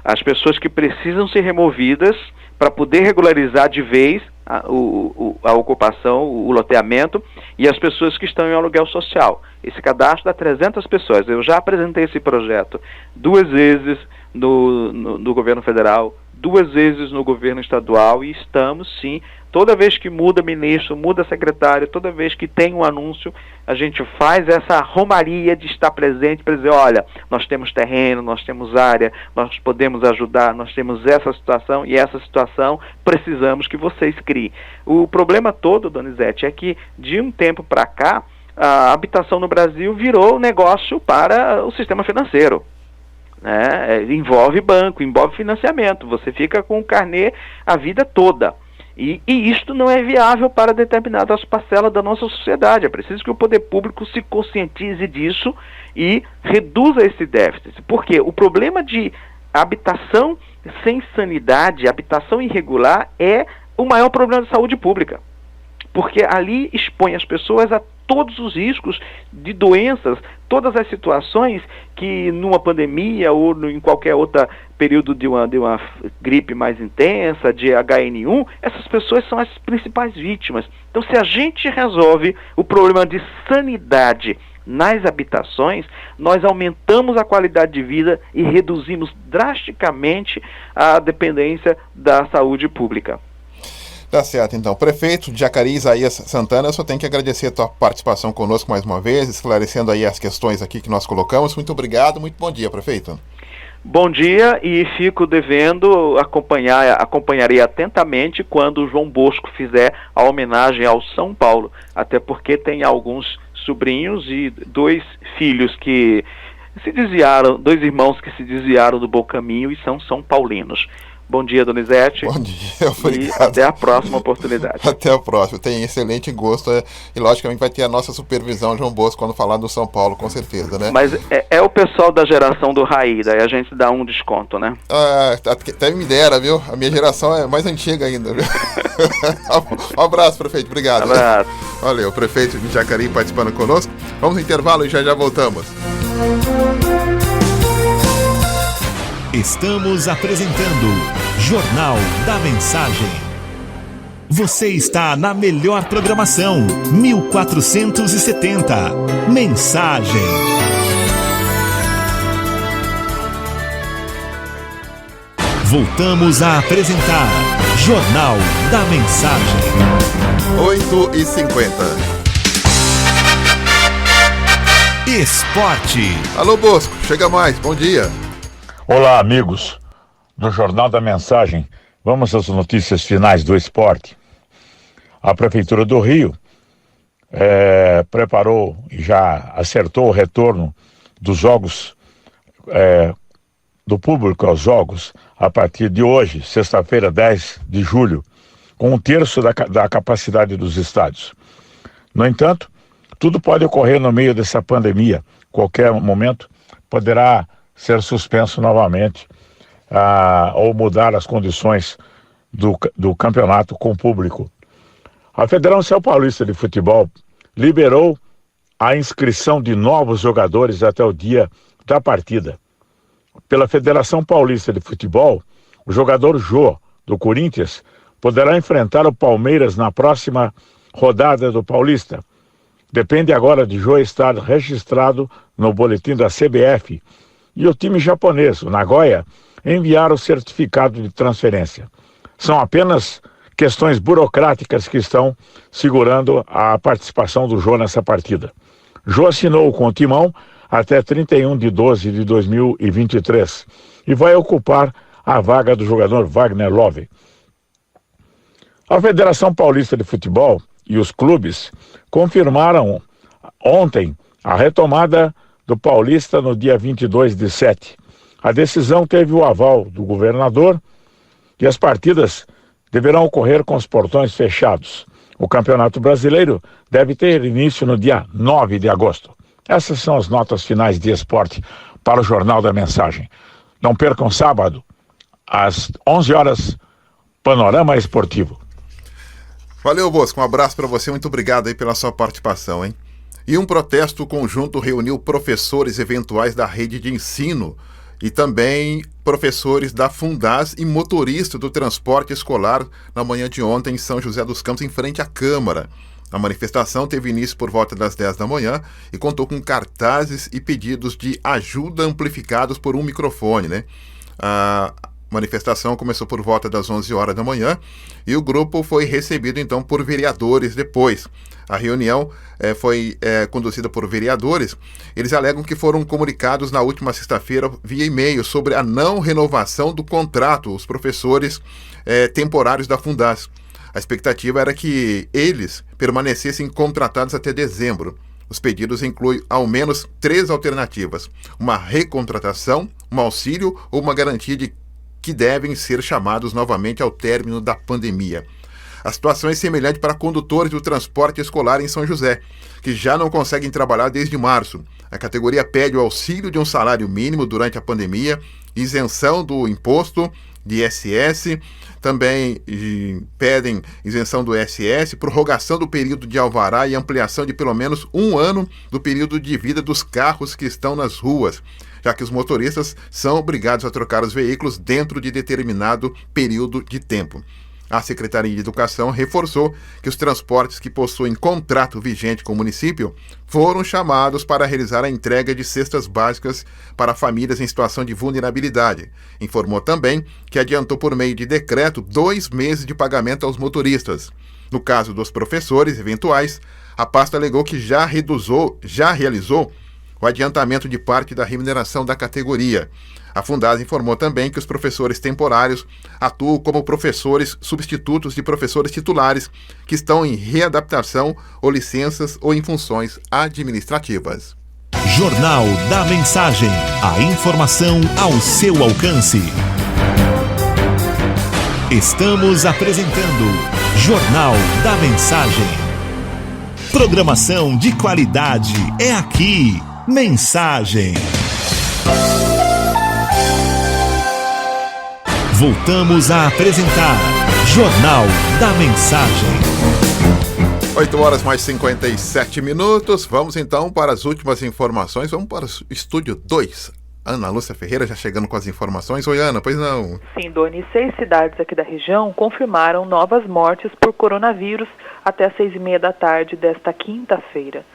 As pessoas que precisam ser removidas para poder regularizar de vez a ocupação, o loteamento, e as pessoas que estão em aluguel social. Esse cadastro dá 300 pessoas. Eu já apresentei esse projeto 2 vezes no governo federal, 2 vezes no governo estadual, e estamos, sim, toda vez que muda ministro, muda secretário, toda vez que tem um anúncio, a gente faz essa romaria de estar presente para dizer, olha, nós temos terreno, nós temos área, nós podemos ajudar, nós temos essa situação, e essa situação precisamos que vocês criem. O problema todo, Donizete, é que de um tempo para cá, a habitação no Brasil virou negócio para o sistema financeiro. Envolve banco, envolve financiamento, você fica com o carnê a vida toda. E isto não é viável para determinadas parcelas da nossa sociedade. É preciso que o poder público se conscientize disso e reduza esse déficit. Porque o problema de habitação sem sanidade, habitação irregular, é o maior problema de saúde pública. Porque ali expõe as pessoas a todos os riscos de doenças, todas as situações que numa pandemia ou em qualquer outro período de uma gripe mais intensa, de HN1, essas pessoas são as principais vítimas. Então, se a gente resolve o problema de sanidade nas habitações, nós aumentamos a qualidade de vida e reduzimos drasticamente a dependência da saúde pública. Tá certo, então. Prefeito de Jacareí, Isaías Santana, eu só tenho que agradecer a tua participação conosco mais uma vez, esclarecendo aí as questões aqui que nós colocamos. Muito obrigado, muito bom dia, prefeito. Bom dia, e fico devendo acompanharei atentamente quando o João Bosco fizer a homenagem ao São Paulo, até porque tem alguns sobrinhos e 2 filhos que se desviaram, 2 irmãos que se desviaram do bom caminho e são paulinos. Bom dia, Donizete. Bom dia, obrigado. E até a próxima oportunidade. Até a próxima. Tem excelente gosto e, logicamente, vai ter a nossa supervisão, João Bosco, quando falar do São Paulo, com certeza, né? Mas é o pessoal da geração do Raí, daí a gente dá um desconto, né? Até me dera, viu? A minha geração é mais antiga ainda, viu? Um abraço, prefeito. Obrigado. Um abraço. Valeu, o prefeito de Jacareí participando conosco. Vamos ao intervalo e já voltamos. Estamos apresentando Jornal da Mensagem. Você está na melhor programação, 1470. Mensagem. Voltamos a apresentar Jornal da Mensagem. 8h50. Esporte. Alô, Bosco, chega mais, bom dia. Olá, amigos do Jornal da Mensagem. Vamos às notícias finais do esporte. A Prefeitura do Rio preparou e já acertou o retorno dos jogos, do público aos jogos, a partir de hoje, sexta-feira, 10 de julho, com 1/3 da capacidade dos estádios. No entanto, tudo pode ocorrer no meio dessa pandemia. Qualquer momento poderá ser suspenso novamente ou mudar as condições do campeonato com o público. A Federação Paulista de Futebol liberou a inscrição de novos jogadores até o dia da partida. Pela Federação Paulista de Futebol, o jogador Jô, do Corinthians, poderá enfrentar o Palmeiras na próxima rodada do Paulista. Depende agora de Jô estar registrado no boletim da CBF e o time japonês, o Nagoya, enviar o certificado de transferência. São apenas questões burocráticas que estão segurando a participação do Jô nessa partida. já assinou com o Timão até 31 de 12 de 2023 e vai ocupar a vaga do jogador Wagner Love. A Federação Paulista de Futebol e os clubes confirmaram ontem a retomada do Paulista no dia 22/7. A decisão teve o aval do governador e as partidas deverão ocorrer com os portões fechados. O Campeonato Brasileiro deve ter início no dia 9 de agosto. Essas são as notas finais de esporte para o Jornal da Mensagem. Não percam sábado, às 11 horas, Panorama Esportivo. Valeu, Bosco. Um abraço para você. Muito obrigado aí pela sua participação, hein? E um protesto conjunto reuniu professores eventuais da rede de ensino e também professores da Fundas e motorista do transporte escolar na manhã de ontem em São José dos Campos, em frente à Câmara. A manifestação teve início por volta das 10 da manhã e contou com cartazes e pedidos de ajuda amplificados por um microfone, né? A manifestação começou por volta das 11 horas da manhã e o grupo foi recebido então por vereadores depois. A reunião foi conduzida por vereadores. Eles alegam que foram comunicados na última sexta-feira via e-mail sobre a não renovação do contrato, os professores temporários da Fundas. A expectativa era que eles permanecessem contratados até dezembro. Os pedidos incluem ao menos 3 alternativas: uma recontratação, um auxílio ou uma garantia de que devem ser chamados novamente ao término da pandemia. A situação é semelhante para condutores do transporte escolar em São José, que já não conseguem trabalhar desde março. A categoria pede o auxílio de um salário mínimo durante a pandemia, isenção do imposto de ISS, também pedem isenção do ISS, prorrogação do período de alvará e ampliação de pelo menos 1 ano do período de vida dos carros que estão nas ruas, já que os motoristas são obrigados a trocar os veículos dentro de determinado período de tempo. A Secretaria de Educação reforçou que os transportes que possuem contrato vigente com o município foram chamados para realizar a entrega de cestas básicas para famílias em situação de vulnerabilidade. Informou também que adiantou por meio de decreto 2 meses de pagamento aos motoristas. No caso dos professores eventuais, a pasta alegou que já realizou o adiantamento de parte da remuneração da categoria. A Fundas informou também que os professores temporários atuam como professores substitutos de professores titulares que estão em readaptação ou licenças ou em funções administrativas. Jornal da Mensagem. A informação ao seu alcance. Estamos apresentando Jornal da Mensagem. Programação de qualidade é aqui. Mensagem. Voltamos a apresentar Jornal da Mensagem. 8 horas mais 57 minutos. Vamos então para as últimas informações. Vamos para o Estúdio 2. Ana Lúcia Ferreira já chegando com as informações. Oi, Ana, pois não? Sim, Doni. 6 cidades aqui da região confirmaram novas mortes por coronavírus até às 6h30 da tarde desta quinta-feira.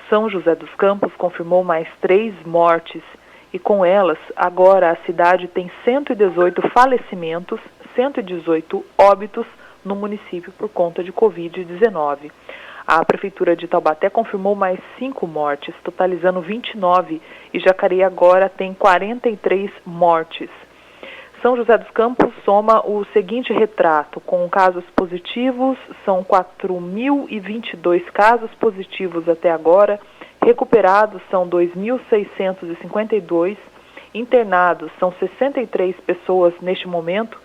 São José dos Campos confirmou mais 3 mortes e com elas, agora a cidade tem 118 falecimentos, 118 óbitos no município por conta de Covid-19. A Prefeitura de Taubaté confirmou mais 5 mortes, totalizando 29, e Jacareí agora tem 43 mortes. São José dos Campos soma o seguinte retrato: com casos positivos, são 4.022 casos positivos até agora, recuperados são 2.652, internados são 63 pessoas neste momento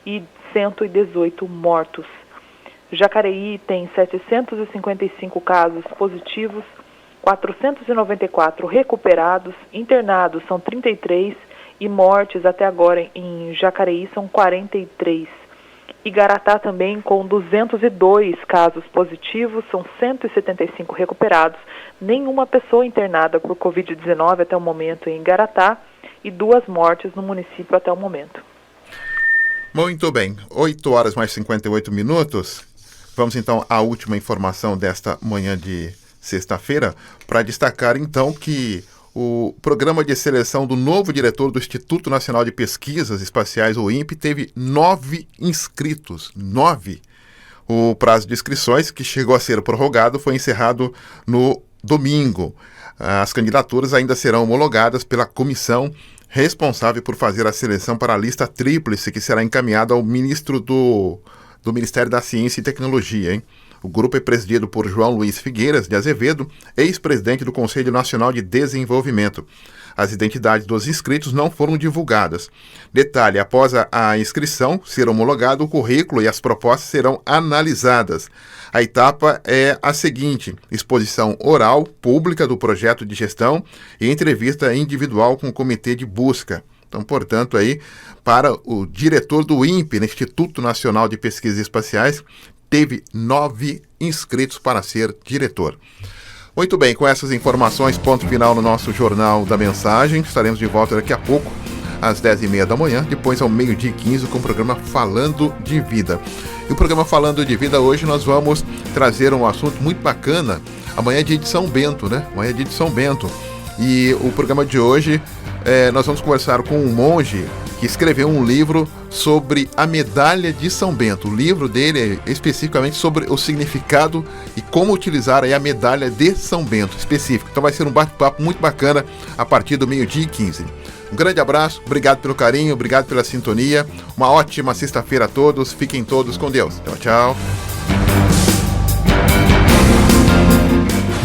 e 118 mortos. Jacareí tem 755 casos positivos, 494 recuperados, internados são 33 e mortes até agora em Jacareí são 43. Igaratá também com 202 casos positivos, são 175 recuperados, nenhuma pessoa internada por Covid-19 até o momento em Igaratá e 2 mortes no município até o momento. Muito bem, 8 horas mais 58 minutos. Vamos então à última informação desta manhã de sexta-feira para destacar então que o programa de seleção do novo diretor do Instituto Nacional de Pesquisas Espaciais, o INPE, teve 9 inscritos. 9. O prazo de inscrições, que chegou a ser prorrogado, foi encerrado no domingo. As candidaturas ainda serão homologadas pela comissão responsável por fazer a seleção para a lista tríplice que será encaminhada ao ministro do Ministério da Ciência e Tecnologia, hein? O grupo é presidido por João Luiz Figueiras de Azevedo, ex-presidente do Conselho Nacional de Desenvolvimento. As identidades dos inscritos não foram divulgadas. Detalhe, após a inscrição ser homologado, o currículo e as propostas serão analisadas. A etapa é a seguinte: exposição oral, pública do projeto de gestão e entrevista individual com o comitê de busca. Então, portanto, aí, para o diretor do INPE, Instituto Nacional de Pesquisas Espaciais, teve 9 inscritos para ser diretor. Muito bem, com essas informações, ponto final no nosso Jornal da Mensagem. Estaremos de volta daqui a pouco, às 10h30 da manhã, depois ao 12h15, com o programa Falando de Vida. E o programa Falando de Vida, hoje nós vamos trazer um assunto muito bacana. Amanhã é dia de São Bento, né? Amanhã é dia de São Bento. E o programa de hoje, nós vamos conversar com um monge que escreveu um livro sobre a medalha de São Bento. O livro dele é especificamente sobre o significado e como utilizar aí a medalha de São Bento específico. Então vai ser um bate-papo muito bacana a partir do 12h15. Um grande abraço, obrigado pelo carinho, obrigado pela sintonia. Uma ótima sexta-feira a todos, fiquem todos com Deus. Tchau, tchau.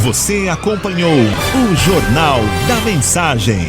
Você acompanhou o Jornal da Mensagem.